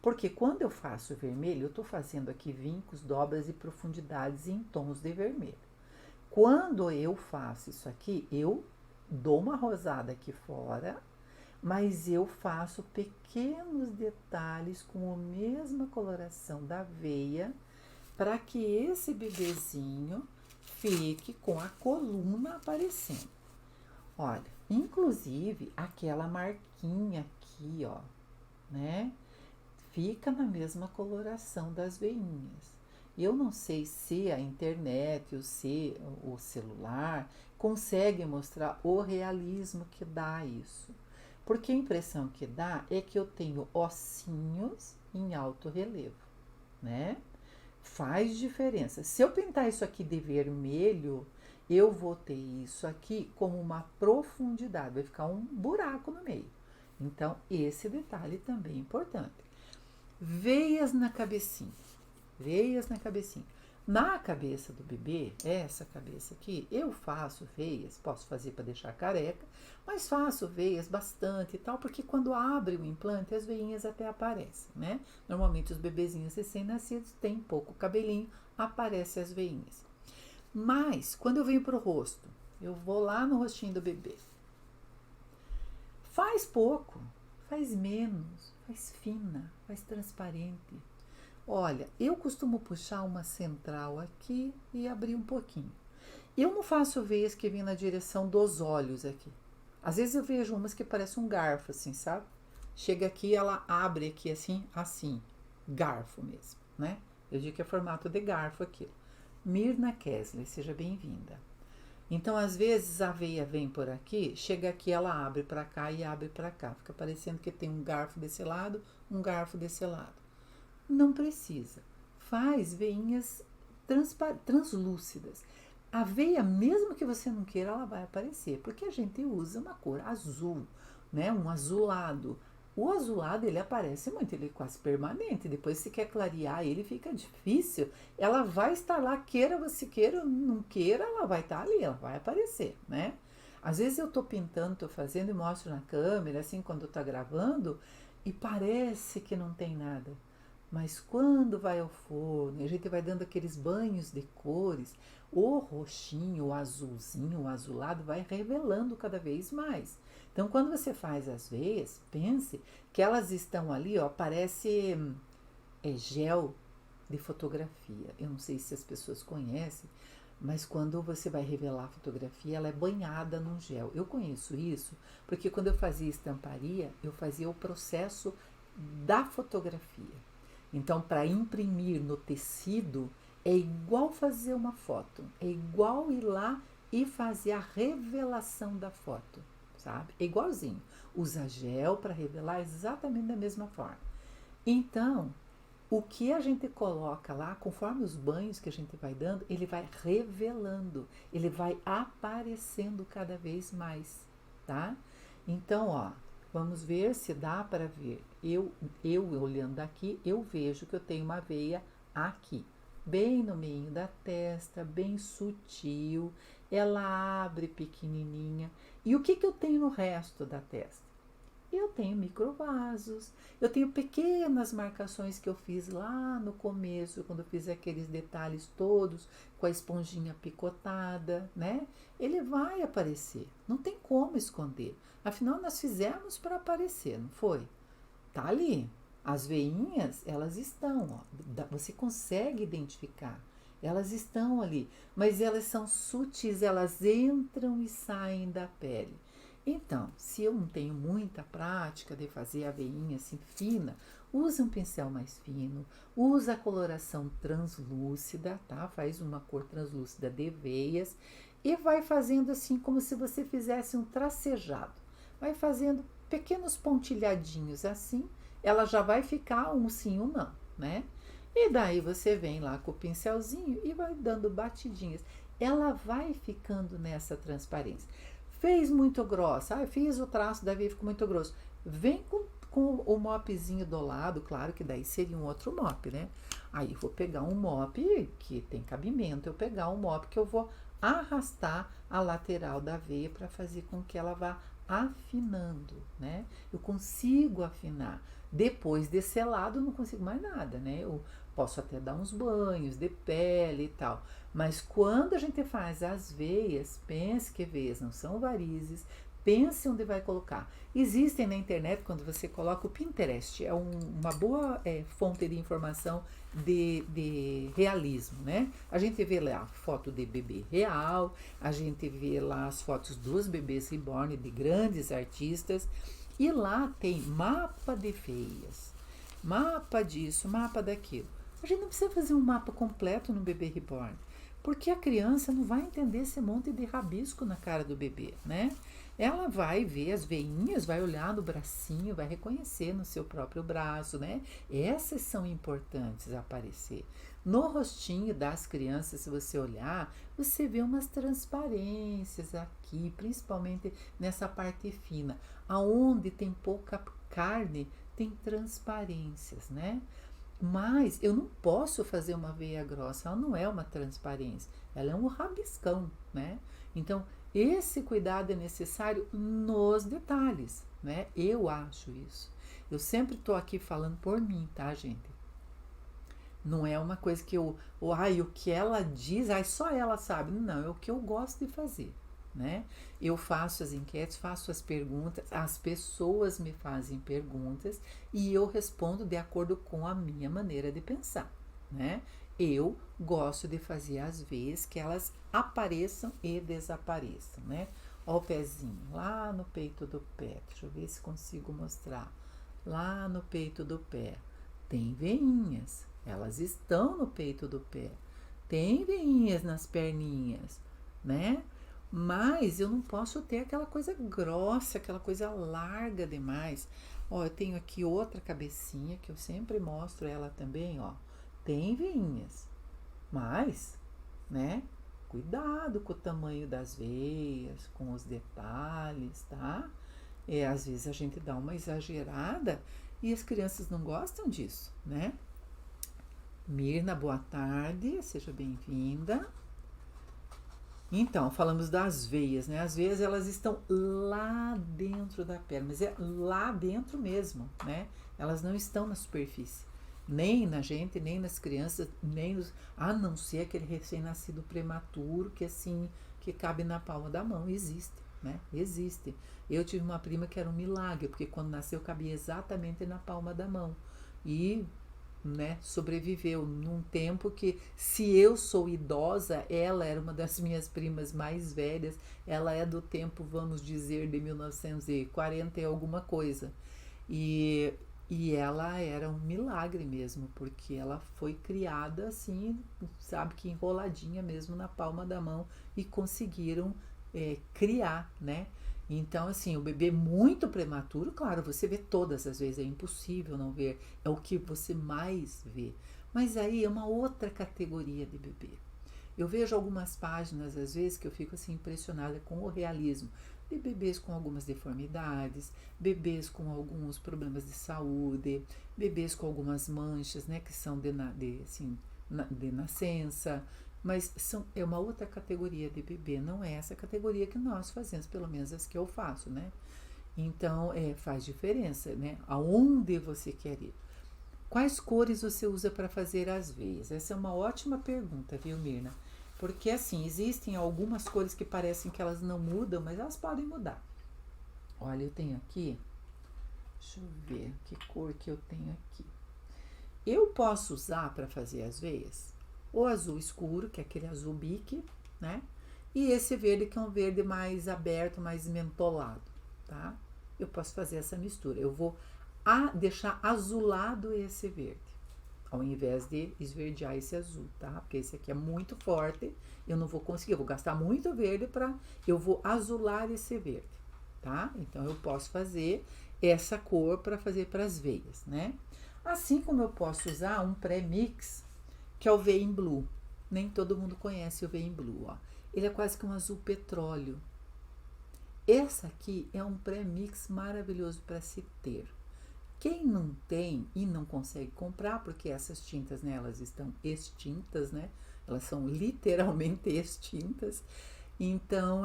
Porque quando eu faço vermelho, eu estou fazendo aqui vincos, dobras e profundidades em tons de vermelho. Quando eu faço isso aqui, eu dou uma rosada aqui fora, mas eu faço pequenos detalhes com a mesma coloração da veia para que esse bebezinho fique com a coluna aparecendo. Olha, inclusive aquela marquinha aqui, ó, né? Fica na mesma coloração das veinhas. Eu não sei se a internet ou se o celular consegue mostrar o realismo que dá isso. Porque a impressão que dá é que eu tenho ossinhos em alto relevo, né? Faz diferença. Se eu pintar isso aqui de vermelho, eu vou ter isso aqui como uma profundidade, vai ficar um buraco no meio. Então, esse detalhe também é importante. Veias na cabecinha. Veias na cabecinha. Na cabeça do bebê, essa cabeça aqui, eu faço veias, posso fazer para deixar careca, mas faço veias bastante e tal, porque quando abre o implante, as veinhas até aparecem, né? Normalmente os bebezinhos recém-nascidos têm pouco cabelinho, aparecem as veinhas. Mas, quando eu venho pro rosto, eu vou lá no rostinho do bebê. Faz pouco, faz menos, faz fina, faz transparente. Olha, eu costumo puxar uma central aqui e abrir um pouquinho. Eu não faço veias que vêm na direção dos olhos aqui. Às vezes eu vejo umas que parecem um garfo, assim, sabe? Chega aqui, ela abre aqui assim, garfo mesmo, né? Eu digo que é formato de garfo aqui. Mirna Kessler, seja bem-vinda. Então, às vezes a veia vem por aqui, chega aqui, ela abre para cá e abre para cá. Fica parecendo que tem um garfo desse lado, um garfo desse lado. Não precisa. Faz veinhas translúcidas. A veia, mesmo que você não queira, ela vai aparecer, porque a gente usa uma cor azul, né? Um azulado. O azulado, ele aparece muito, ele é quase permanente. Depois, se quer clarear ele, fica difícil. Ela vai estar lá, queira você queira ou não queira, ela vai estar ali, ela vai aparecer, né? Às vezes eu tô pintando, tô fazendo e mostro na câmera, assim, quando tá gravando, e parece que não tem nada. Mas quando vai ao forno, a gente vai dando aqueles banhos de cores, o roxinho, o azulzinho, o azulado vai revelando cada vez mais. Então, quando você faz as veias, pense que elas estão ali, ó, parece gel de fotografia. Eu não sei se as pessoas conhecem, mas quando você vai revelar a fotografia, ela é banhada num gel. Eu conheço isso porque quando eu fazia estamparia, eu fazia o processo da fotografia. Então, para imprimir no tecido, é igual fazer uma foto, é igual ir lá e fazer a revelação da foto, sabe? É igualzinho. Usa gel para revelar exatamente da mesma forma. Então, o que a gente coloca lá, conforme os banhos que a gente vai dando, ele vai revelando, ele vai aparecendo cada vez mais, tá? Então, ó, vamos ver se dá para ver. Eu olhando daqui, eu vejo que eu tenho uma veia aqui, bem no meio da testa, bem sutil. Ela abre pequenininha. E o que eu tenho no resto da testa? Eu tenho microvasos, eu tenho pequenas marcações que eu fiz lá no começo, quando eu fiz aqueles detalhes todos com a esponjinha picotada, né? Ele vai aparecer, não tem como esconder. Afinal, nós fizemos para aparecer, não foi? Tá ali. As veinhas, elas estão, ó, você consegue identificar. Elas estão ali, mas elas são sutis, elas entram e saem da pele. Então, se eu não tenho muita prática de fazer a veinha assim fina, usa um pincel mais fino, usa a coloração translúcida, tá? Faz uma cor translúcida de veias e vai fazendo assim como se você fizesse um tracejado. Vai fazendo pequenos pontilhadinhos assim, ela já vai ficar um sim, um não, né? E daí você vem lá com o pincelzinho e vai dando batidinhas. Ela vai ficando nessa transparência. Fez muito grossa, fiz o traço da veia, ficou muito grosso. Vem com o mopzinho do lado, claro que daí seria um outro mop, né? Aí eu vou pegar um mop que tem cabimento, eu pegar um mop que eu vou arrastar a lateral da veia para fazer com que ela vá afinando, né? Eu consigo afinar. Depois desse lado, eu não consigo mais nada, né? Eu posso até dar uns banhos de pele e tal. Mas quando a gente faz as veias, pense que veias não são varizes, pense onde vai colocar. Existem na internet, quando você coloca o Pinterest, é uma boa fonte de informação de realismo, né? A gente vê lá a foto de bebê real, a gente vê lá as fotos dos bebês reborn de grandes artistas, e lá tem mapa de veias, mapa disso, mapa daquilo. A gente não precisa fazer um mapa completo no bebê reborn, porque a criança não vai entender esse monte de rabisco na cara do bebê, né? Ela vai ver as veinhas, vai olhar no bracinho, vai reconhecer no seu próprio braço, né? Essas são importantes a aparecer. No rostinho das crianças, se você olhar, você vê umas transparências aqui, principalmente nessa parte fina. Aonde tem pouca carne, tem transparências, né? Mas eu não posso fazer uma veia grossa, ela não é uma transparência, ela é um rabiscão, né? Então, esse cuidado é necessário nos detalhes, né? Eu acho isso. Eu sempre estou aqui falando por mim, tá, gente? Não é uma coisa que o que ela diz, só ela sabe. Não, é o que eu gosto de fazer, né? Eu faço as enquetes, faço as perguntas, as pessoas me fazem perguntas e eu respondo de acordo com a minha maneira de pensar, né? Eu gosto de fazer as vezes que elas apareçam e desapareçam, né? Ó o pezinho, lá no peito do pé, deixa eu ver se consigo mostrar. Lá no peito do pé tem veinhas, elas estão no peito do pé. Tem veinhas nas perninhas, né? Mas eu não posso ter aquela coisa grossa, aquela coisa larga demais. Ó, eu tenho aqui outra cabecinha que eu sempre mostro ela também, ó. Tem veinhas, mas, né? Cuidado com o tamanho das veias, com os detalhes, tá? Às vezes a gente dá uma exagerada e as crianças não gostam disso, né? Mirna, boa tarde, seja bem-vinda. Então, falamos das veias, né? As veias, elas estão lá dentro da perna, mas é lá dentro mesmo, né? Elas não estão na superfície, nem na gente, nem nas crianças, nem nos... A não ser aquele recém-nascido prematuro que assim, que cabe na palma da mão, existe, né? Existe. Eu tive uma prima que era um milagre, porque quando nasceu cabia exatamente na palma da mão. E né, sobreviveu num tempo que, se eu sou idosa, ela era uma das minhas primas mais velhas, ela é do tempo, vamos dizer, de 1940 e alguma coisa. E, e ela era um milagre mesmo, porque ela foi criada assim, sabe, que enroladinha mesmo na palma da mão e conseguiram criar, né? Então, assim, o bebê muito prematuro, claro, você vê todas as vezes, é impossível não ver, é o que você mais vê. Mas aí é uma outra categoria de bebê. Eu vejo algumas páginas, às vezes, que eu fico assim impressionada com o realismo de bebês com algumas deformidades, bebês com alguns problemas de saúde, bebês com algumas manchas, né, que são de nascença, mas é uma outra categoria de bebê, não é essa categoria que nós fazemos, pelo menos as que eu faço, né? Então, faz diferença, né? Aonde você quer ir? Quais cores você usa para fazer as veias? Essa é uma ótima pergunta, viu, Mirna? Porque, assim, existem algumas cores que parecem que elas não mudam, mas elas podem mudar. Olha, eu tenho aqui, deixa eu ver que cor que eu tenho aqui. Eu posso usar para fazer as veias o azul escuro, que é aquele azul bique, né? E esse verde, que é um verde mais aberto, mais mentolado, tá? Eu posso fazer essa mistura. Eu vou deixar azulado esse verde, ao invés de esverdear esse azul, tá? Porque esse aqui é muito forte, eu não vou conseguir, eu vou gastar muito verde eu vou azular esse verde, tá? Então, eu posso fazer essa cor para fazer para as veias, né? Assim como eu posso usar um pré-mix, que é o Vein Blue. Nem todo mundo conhece o Vein Blue, ó. Ele é quase que um azul petróleo. Essa aqui é um pré-mix maravilhoso para se ter. Quem não tem e não consegue comprar, porque essas tintas, né, elas estão extintas, né? Elas são literalmente extintas. Então,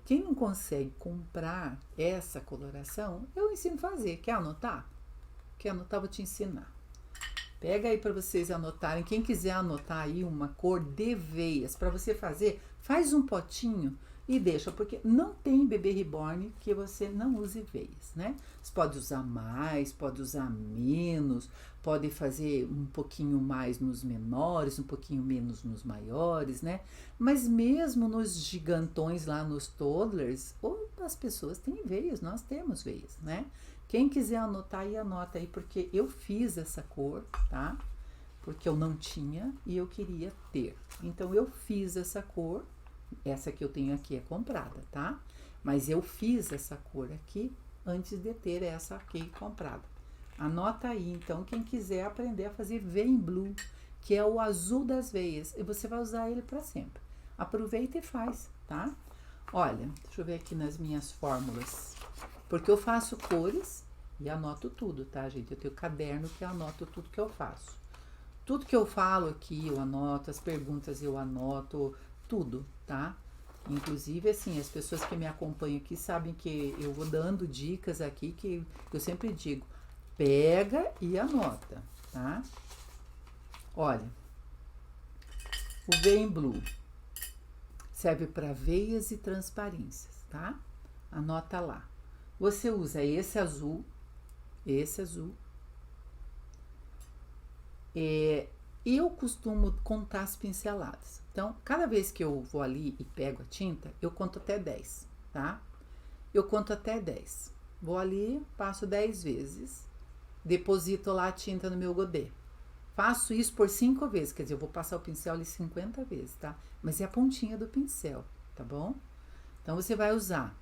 quem não consegue comprar essa coloração, eu ensino a fazer. Quer anotar? Quer anotar? Vou te ensinar. Pega aí para vocês anotarem. Quem quiser anotar aí uma cor de veias para você fazer, faz um potinho e deixa, porque não tem bebê reborn que você não use veias, né? Você pode usar mais, pode usar menos, pode fazer um pouquinho mais nos menores, um pouquinho menos nos maiores, né? Mas mesmo nos gigantões lá, nos toddlers, ou as pessoas têm veias, nós temos veias, né? Quem quiser anotar aí, anota aí, porque eu fiz essa cor, tá? Porque eu não tinha e eu queria ter. Então, eu fiz essa cor. Essa que eu tenho aqui é comprada, tá? Mas eu fiz essa cor aqui antes de ter essa aqui comprada. Anota aí, então, quem quiser aprender a fazer Vein Blue, que é o azul das veias. E você vai usar ele para sempre. Aproveita e faz, tá? Olha, deixa eu ver aqui nas minhas fórmulas. Porque eu faço cores e anoto tudo, tá, gente? Eu tenho caderno que eu anoto tudo que eu faço. Tudo que eu falo aqui, eu anoto. As perguntas eu anoto. Tudo, tá? Inclusive, assim, as pessoas que me acompanham aqui sabem que eu vou dando dicas aqui que eu sempre digo, pega e anota, tá? Olha, o Vein Blue serve para veias e transparências, tá? Anota lá. Você usa esse azul, eu costumo contar as pinceladas. Então, cada vez que eu vou ali e pego a tinta, eu conto até 10, tá? Eu conto até 10. Vou ali, passo 10 vezes, deposito lá a tinta no meu godê. Faço isso por 5 vezes, quer dizer, eu vou passar o pincel ali 50 vezes, tá? Mas é a pontinha do pincel, tá bom? Então, você vai usar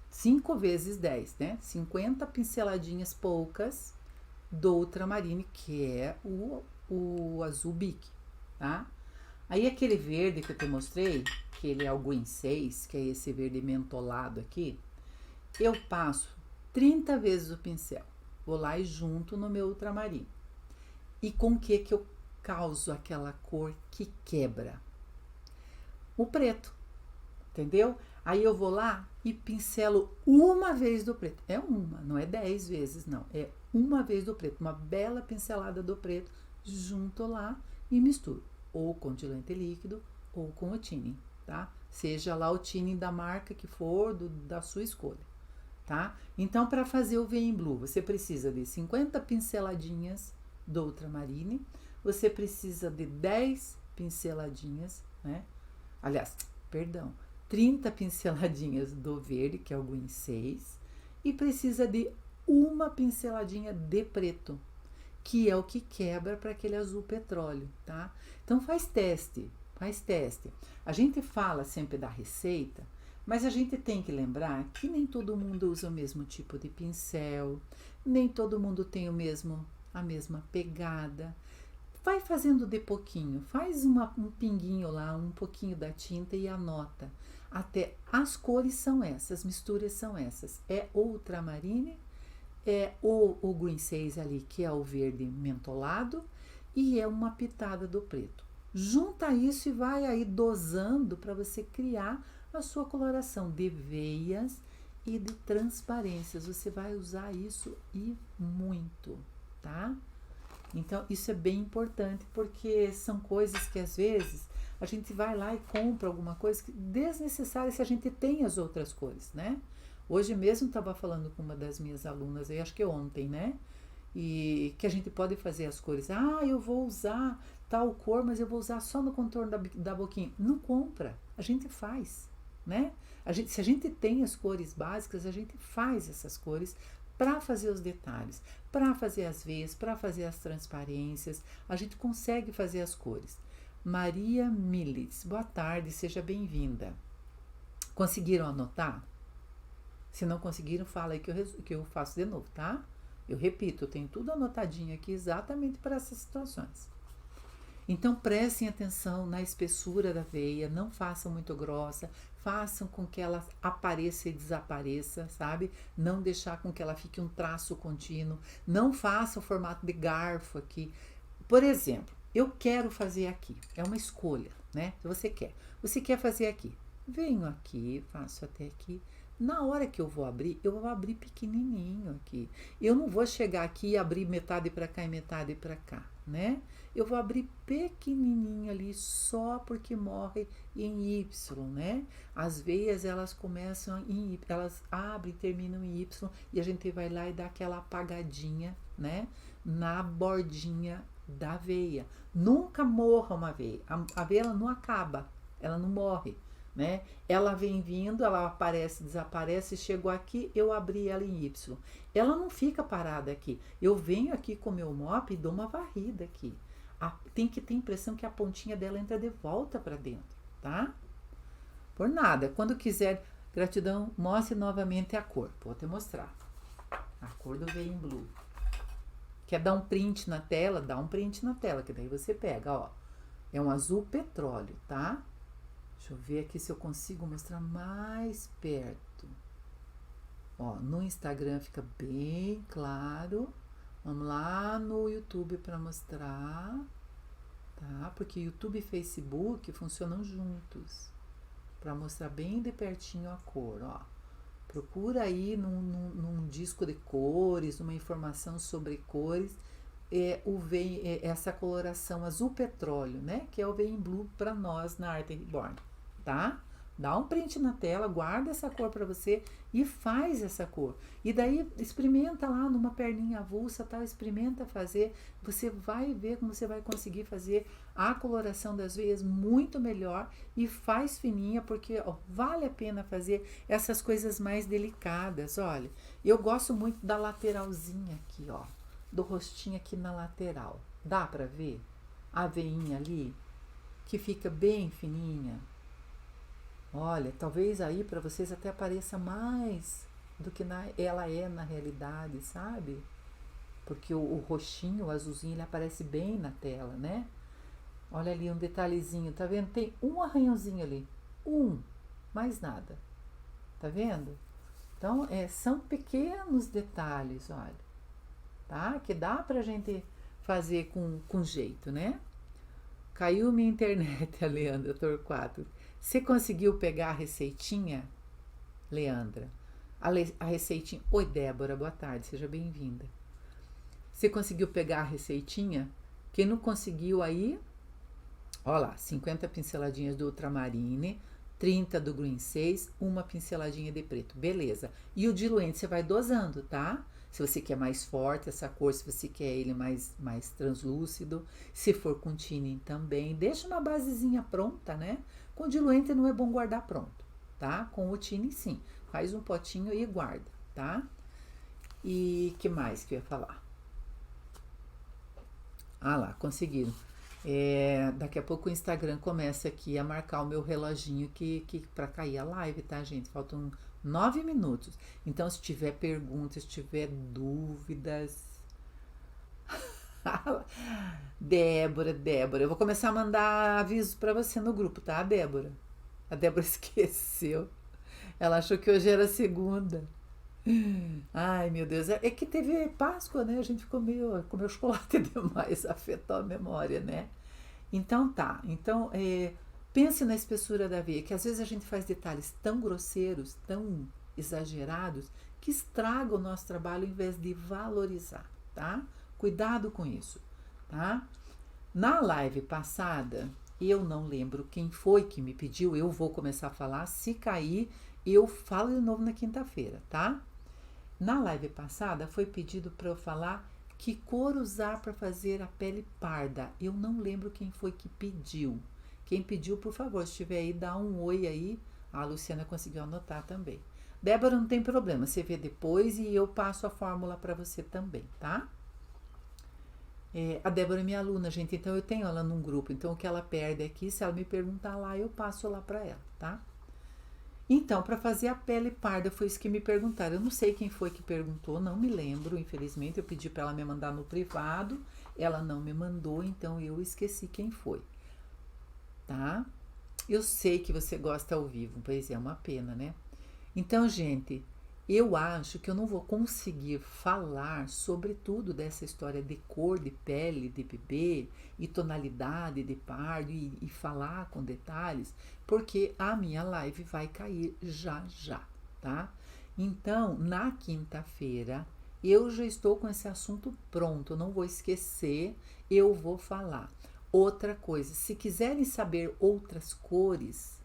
5 vezes 10, né? 50 pinceladinhas poucas do ultramarine, que é o azul bique, tá? Aí aquele verde que eu te mostrei, que ele é o Green 6, que é esse verde mentolado aqui, eu passo 30 vezes o pincel. Vou lá e junto no meu ultramarine. E com o que eu causo aquela cor que quebra? O preto, entendeu? Aí eu vou lá e pincelo uma vez do preto. É uma, não é 10 vezes, não. É uma vez do preto. Uma bela pincelada do preto, junto lá e misturo. Ou com diluente líquido, ou com o tinning, tá? Seja lá o tinning da marca que for, da sua escolha, tá? Então, para fazer o Vein Blue, você precisa de 50 pinceladinhas do Ultramarine. Você precisa de 10 pinceladinhas, né? Aliás, perdão, 30 pinceladinhas do verde, que é o Green 6, e precisa de uma pinceladinha de preto, que é o que quebra para aquele azul petróleo, tá? Então faz teste. A gente fala sempre da receita, mas a gente tem que lembrar que nem todo mundo usa o mesmo tipo de pincel, nem todo mundo tem a mesma pegada. Vai fazendo de pouquinho, faz um pinguinho lá, um pouquinho da tinta e anota. Até as cores são essas, as misturas são essas. É o Ultramarine, é o Green 6 ali, que é o verde mentolado, e é uma pitada do preto. Junta isso e vai aí dosando para você criar a sua coloração de veias e de transparências. Você vai usar isso e muito, tá? Então, isso é bem importante, porque são coisas que às vezes a gente vai lá e compra alguma coisa que desnecessária se a gente tem as outras cores, né? Hoje mesmo estava falando com uma das minhas alunas, aí acho que ontem, né? E que a gente pode fazer as cores. Ah, eu vou usar tal cor, mas eu vou usar só no contorno da boquinha. Não compra, a gente faz, né? Se a gente tem as cores básicas, a gente faz essas cores para fazer os detalhes, para fazer as veias, para fazer as transparências. A gente consegue fazer as cores. Maria Miles, boa tarde, seja bem-vinda. Conseguiram anotar? Se não conseguiram, fala aí que eu faço de novo, tá? Eu repito, eu tenho tudo anotadinho aqui exatamente para essas situações. Então, prestem atenção na espessura da veia, não façam muito grossa, façam com que ela apareça e desapareça, sabe? Não deixar com que ela fique um traço contínuo, não faça o formato de garfo aqui. Por exemplo, eu quero fazer aqui, é uma escolha, né? Você quer fazer aqui. Venho aqui, faço até aqui. Na hora que eu vou abrir pequenininho aqui. Eu não vou chegar aqui e abrir metade para cá e metade para cá, né? Eu vou abrir pequenininho ali só porque morre em Y, né? As veias, elas começam em Y, elas abrem e terminam em Y e a gente vai lá e dá aquela apagadinha, né? Na bordinha da veia. Nunca morra uma veia. A veia, ela não acaba, ela não morre. Né? Ela vem vindo, ela aparece, desaparece, chegou aqui, eu abri ela em Y. Ela não fica parada aqui. Eu venho aqui com meu mop e dou uma varrida aqui. Tem que ter impressão que a pontinha dela entra de volta para dentro, tá? Por nada. Quando quiser, gratidão, mostre novamente a cor. Vou te mostrar. A cor do Vein Blue. Quer dar um print na tela? Dá um print na tela, que daí você pega, ó. É um azul petróleo, tá? Deixa eu ver aqui se eu consigo mostrar mais perto. Ó, no Instagram fica bem claro. Vamos lá no YouTube para mostrar, tá? Porque YouTube e Facebook funcionam juntos. Para mostrar bem de pertinho a cor, ó. Procura aí num disco de cores, uma informação sobre cores, essa coloração azul petróleo, né? Que é o Vein Blue para nós na Arte Reborn, tá? Dá um print na tela, guarda essa cor para você e faz essa cor. E daí experimenta lá numa perninha avulsa, tá? Experimenta fazer, você vai ver como você vai conseguir fazer a coloração das veias muito melhor e faz fininha, porque ó, vale a pena fazer essas coisas mais delicadas. Olha, eu gosto muito da lateralzinha aqui, ó, do rostinho aqui na lateral. Dá para ver a veinha ali que fica bem fininha? Olha, talvez aí para vocês até pareça mais do que ela é na realidade, sabe? Porque o roxinho, o azulzinho, ele aparece bem na tela, né? Olha ali um detalhezinho, tá vendo? Tem um arranhãozinho ali, mais nada, tá vendo? Então, são pequenos detalhes, olha, tá? Que dá pra gente fazer com jeito, né? Caiu minha internet, a Leandra Torquato. Você conseguiu pegar a receitinha, Leandra? A receitinha. Oi, Débora, boa tarde, seja bem-vinda. Você conseguiu pegar a receitinha? Quem não conseguiu aí, ó lá, 50 pinceladinhas do Ultramarine, 30 do Green 6, uma pinceladinha de preto. Beleza. E o diluente você vai dosando, tá? Se você quer mais forte essa cor, se você quer ele mais translúcido. Se for com tinning também, deixa uma basezinha pronta, né? Com diluente não é bom guardar pronto, tá? Com o tinning sim, faz um potinho e guarda, tá? E que mais que eu ia falar? Ah lá, conseguiram. Daqui a pouco o Instagram começa aqui a marcar o meu reloginho que para cair a live, tá, gente? Faltam 9 minutos. Então, se tiver perguntas, se tiver dúvidas. Débora, eu vou começar a mandar avisos para você no grupo, tá, Débora? A Débora esqueceu. Ela achou que hoje era segunda. Ai, meu Deus, é que teve Páscoa, né? A gente comeu chocolate demais, afetou a memória, né? Então tá, então pense na espessura da veia, que às vezes a gente faz detalhes tão grosseiros, tão exagerados, que estragam o nosso trabalho em vez de valorizar, tá? Cuidado com isso, tá? Na live passada, eu não lembro quem foi que me pediu, eu vou começar a falar, se cair, eu falo de novo na quinta-feira, tá? Na live passada foi pedido para eu falar que cor usar para fazer a pele parda. Eu não lembro quem foi que pediu. Quem pediu, por favor, se estiver aí, dá um oi aí. A Luciana conseguiu anotar também. Débora, não tem problema, você vê depois e eu passo a fórmula para você também, tá? A Débora é minha aluna, gente, então eu tenho ela num grupo. Então o que ela perde aqui, se ela me perguntar lá, eu passo lá para ela, tá? Então, para fazer a pele parda, foi isso que me perguntaram. Eu não sei quem foi que perguntou, não me lembro, infelizmente. Eu pedi para ela me mandar no privado, ela não me mandou, então eu esqueci quem foi, tá? Eu sei que você gosta ao vivo, pois é uma pena, né? Então, gente, eu acho que eu não vou conseguir falar sobre tudo dessa história de cor de pele de bebê e tonalidade de pardo e falar com detalhes, porque a minha live vai cair já já, tá? Então, na quinta-feira, eu já estou com esse assunto pronto, não vou esquecer, eu vou falar. Outra coisa, se quiserem saber outras cores,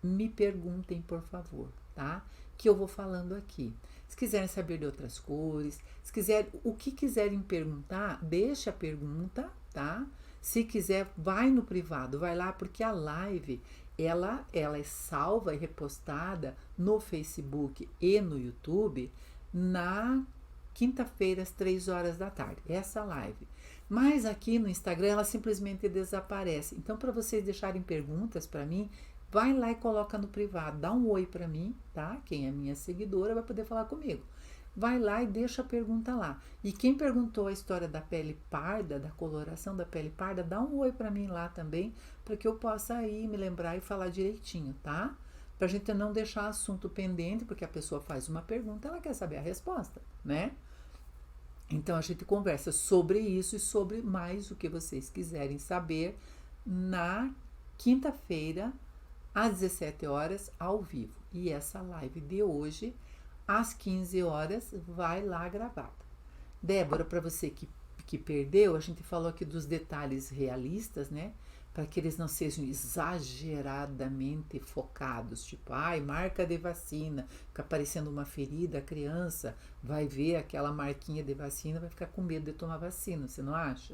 me perguntem, por favor, tá? Que eu vou falando aqui. Se quiserem saber de outras cores, se quiser, o que quiserem perguntar, deixa a pergunta, tá? Se quiser, vai no privado, vai lá, porque a live, ela é salva e repostada no Facebook e no YouTube na quinta-feira, às 3 horas da tarde. Essa live. Mas aqui no Instagram, ela simplesmente desaparece. Então, para vocês deixarem perguntas para mim, vai lá e coloca no privado, dá um oi para mim, tá? Quem é minha seguidora vai poder falar comigo. Vai lá e deixa a pergunta lá. E quem perguntou a história da pele parda, da coloração da pele parda, dá um oi para mim lá também, para que eu possa aí me lembrar e falar direitinho, tá? Pra gente não deixar assunto pendente, porque a pessoa faz uma pergunta, ela quer saber a resposta, né? Então a gente conversa sobre isso e sobre mais o que vocês quiserem saber na quinta-feira, às 17 horas, ao vivo. E essa live de hoje, às 15 horas, vai lá gravada. Débora, para você que perdeu, a gente falou aqui dos detalhes realistas, né? Para que eles não sejam exageradamente focados, tipo, ai, marca de vacina, fica aparecendo uma ferida, a criança vai ver aquela marquinha de vacina, vai ficar com medo de tomar vacina, você não acha?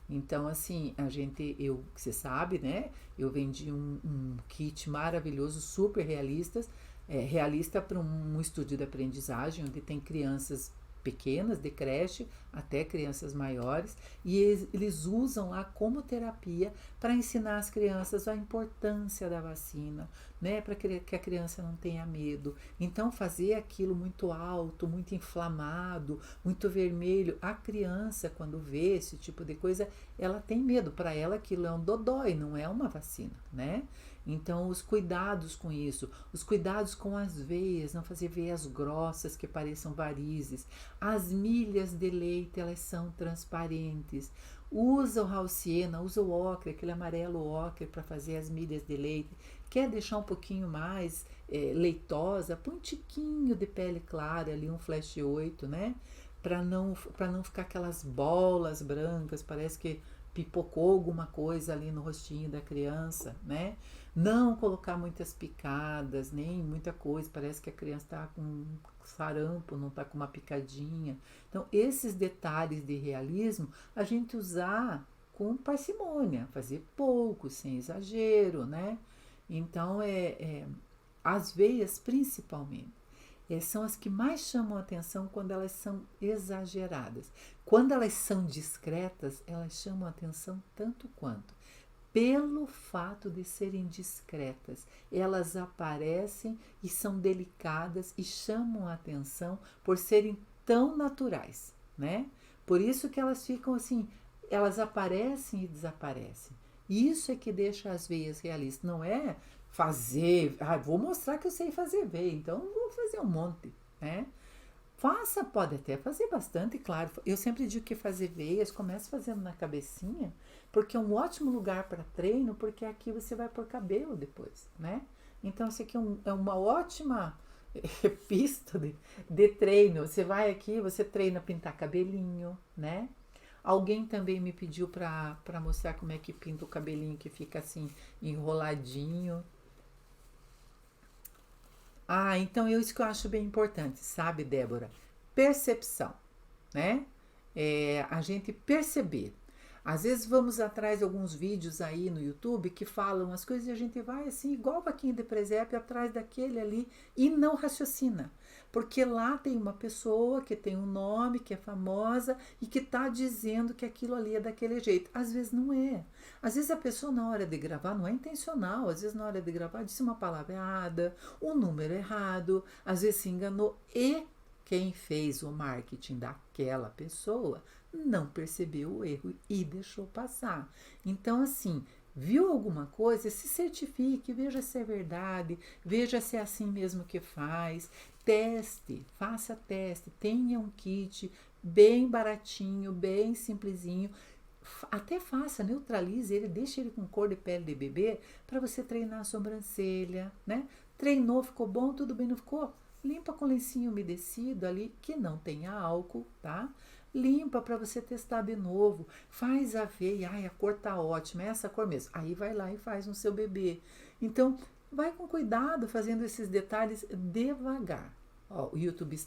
Então, assim, você sabe, né? Eu vendi um kit maravilhoso, super realista para um estúdio de aprendizagem, onde tem crianças pequenas, de creche, até crianças maiores, e eles usam lá como terapia para ensinar as crianças a importância da vacina, né, para que a criança não tenha medo. Então, fazer aquilo muito alto, muito inflamado, muito vermelho, a criança, quando vê esse tipo de coisa, ela tem medo. Para ela, aquilo é um dodói, não é uma vacina, né? Então, os cuidados com isso, os cuidados com as veias, não fazer veias grossas que pareçam varizes. As milhas de leite, elas são transparentes. Usa o Halciena, usa o ocre, aquele amarelo ocre para fazer as milhas de leite. Quer deixar um pouquinho mais leitosa? Põe um tiquinho de pele clara ali, um flash 8, né? Para não ficar aquelas bolas brancas, parece que pipocou alguma coisa ali no rostinho da criança, né? Não colocar muitas picadas, nem muita coisa, parece que a criança está com sarampo, não está com uma picadinha. Então, esses detalhes de realismo, a gente usar com parcimônia, fazer pouco, sem exagero, né? Então, as veias principalmente. São as que mais chamam a atenção quando elas são exageradas. Quando elas são discretas, elas chamam a atenção tanto quanto. Pelo fato de serem discretas, elas aparecem e são delicadas e chamam a atenção por serem tão naturais, né? Por isso que elas ficam assim, elas aparecem e desaparecem. Isso é que deixa as veias realistas, não é fazer, vou mostrar que eu sei fazer veia, então vou fazer um monte, né? Faça, pode até fazer bastante, claro. Eu sempre digo que fazer veias, comece fazendo na cabecinha, porque é um ótimo lugar para treino, porque aqui você vai pôr cabelo depois, né? Então, isso aqui é uma ótima pista de treino. Você vai aqui, você treina pintar cabelinho, né? Alguém também me pediu para mostrar como é que pinta o cabelinho que fica assim enroladinho. Então isso que eu acho bem importante, sabe, Débora? Percepção, né? A gente perceber. Às vezes vamos atrás de alguns vídeos aí no YouTube que falam as coisas e a gente vai assim, igual vaquinha de presépio, atrás daquele ali e não raciocina. Porque lá tem uma pessoa que tem um nome, que é famosa e que está dizendo que aquilo ali é daquele jeito. Às vezes não é. Às vezes a pessoa na hora de gravar não é intencional. Às vezes na hora de gravar disse uma palavra errada, um número errado, às vezes se enganou e quem fez o marketing daquela pessoa não percebeu o erro e deixou passar. Então, assim, viu alguma coisa, se certifique, veja se é verdade, veja se é assim mesmo que faz, teste, faça teste, tenha um kit bem baratinho, bem simplesinho, até faça, neutralize ele, deixe ele com cor de pele de bebê para você treinar a sobrancelha, né? Treinou, ficou bom, tudo bem, não ficou? Limpa com lencinho umedecido ali, que não tenha álcool, tá? Limpa para você testar de novo. Faz a veia, a cor tá ótima, é essa cor mesmo. Aí vai lá e faz no seu bebê. Então, vai com cuidado fazendo esses detalhes devagar. O YouTube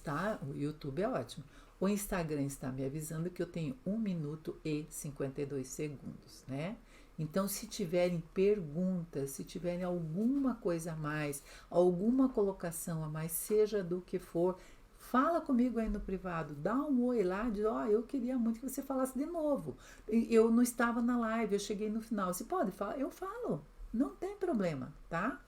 é ótimo. O Instagram está me avisando que eu tenho 1 minuto e 52 segundos, né? Então, se tiverem perguntas, se tiverem alguma coisa a mais, alguma colocação a mais, seja do que for, fala comigo aí no privado, dá um oi lá, diz, eu queria muito que você falasse de novo. Eu não estava na live, eu cheguei no final. Você pode falar? Eu falo, não tem problema, tá?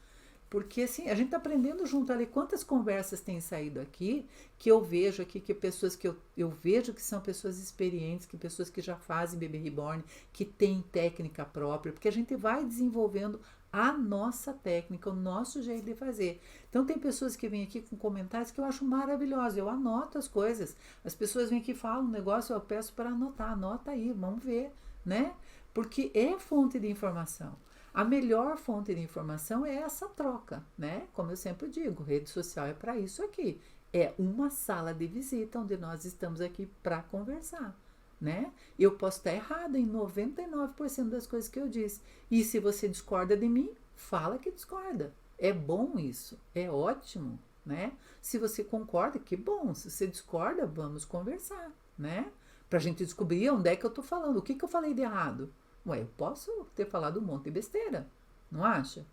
Porque assim, a gente está aprendendo junto ali. Quantas conversas têm saído aqui, que eu vejo aqui, que pessoas que eu vejo que são pessoas experientes, que pessoas que já fazem bebê reborn, que têm técnica própria, porque a gente vai desenvolvendo a nossa técnica, o nosso jeito de fazer. Então tem pessoas que vêm aqui com comentários que eu acho maravilhosos, eu anoto as coisas. As pessoas vêm aqui e falam um negócio, eu peço para anotar, anota aí, vamos ver, né? Porque é fonte de informação. A melhor fonte de informação é essa troca, né? Como eu sempre digo, rede social é para isso aqui. É uma sala de visita onde nós estamos aqui para conversar, né? Eu posso estar errada em 99% das coisas que eu disse. E se você discorda de mim, fala que discorda. É bom isso, é ótimo, né? Se você concorda, que bom. Se você discorda, vamos conversar, né? Pra gente descobrir onde é que eu tô falando, o que eu falei de errado. Ué, eu posso ter falado um monte de besteira, não acha?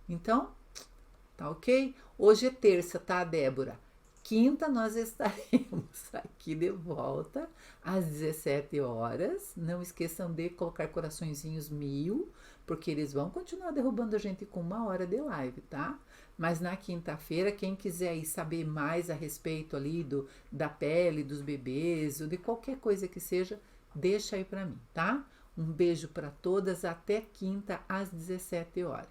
Então, tá ok? Hoje é terça, tá, Débora? Quinta nós estaremos aqui de volta às 17 horas. Não esqueçam de colocar coraçõezinhos 1000, porque eles vão continuar derrubando a gente com 1 hora de live, tá? Mas na quinta-feira, quem quiser aí saber mais a respeito ali da pele, dos bebês, ou de qualquer coisa que seja, deixa aí pra mim, tá? Um beijo para todas, até quinta às 17 horas.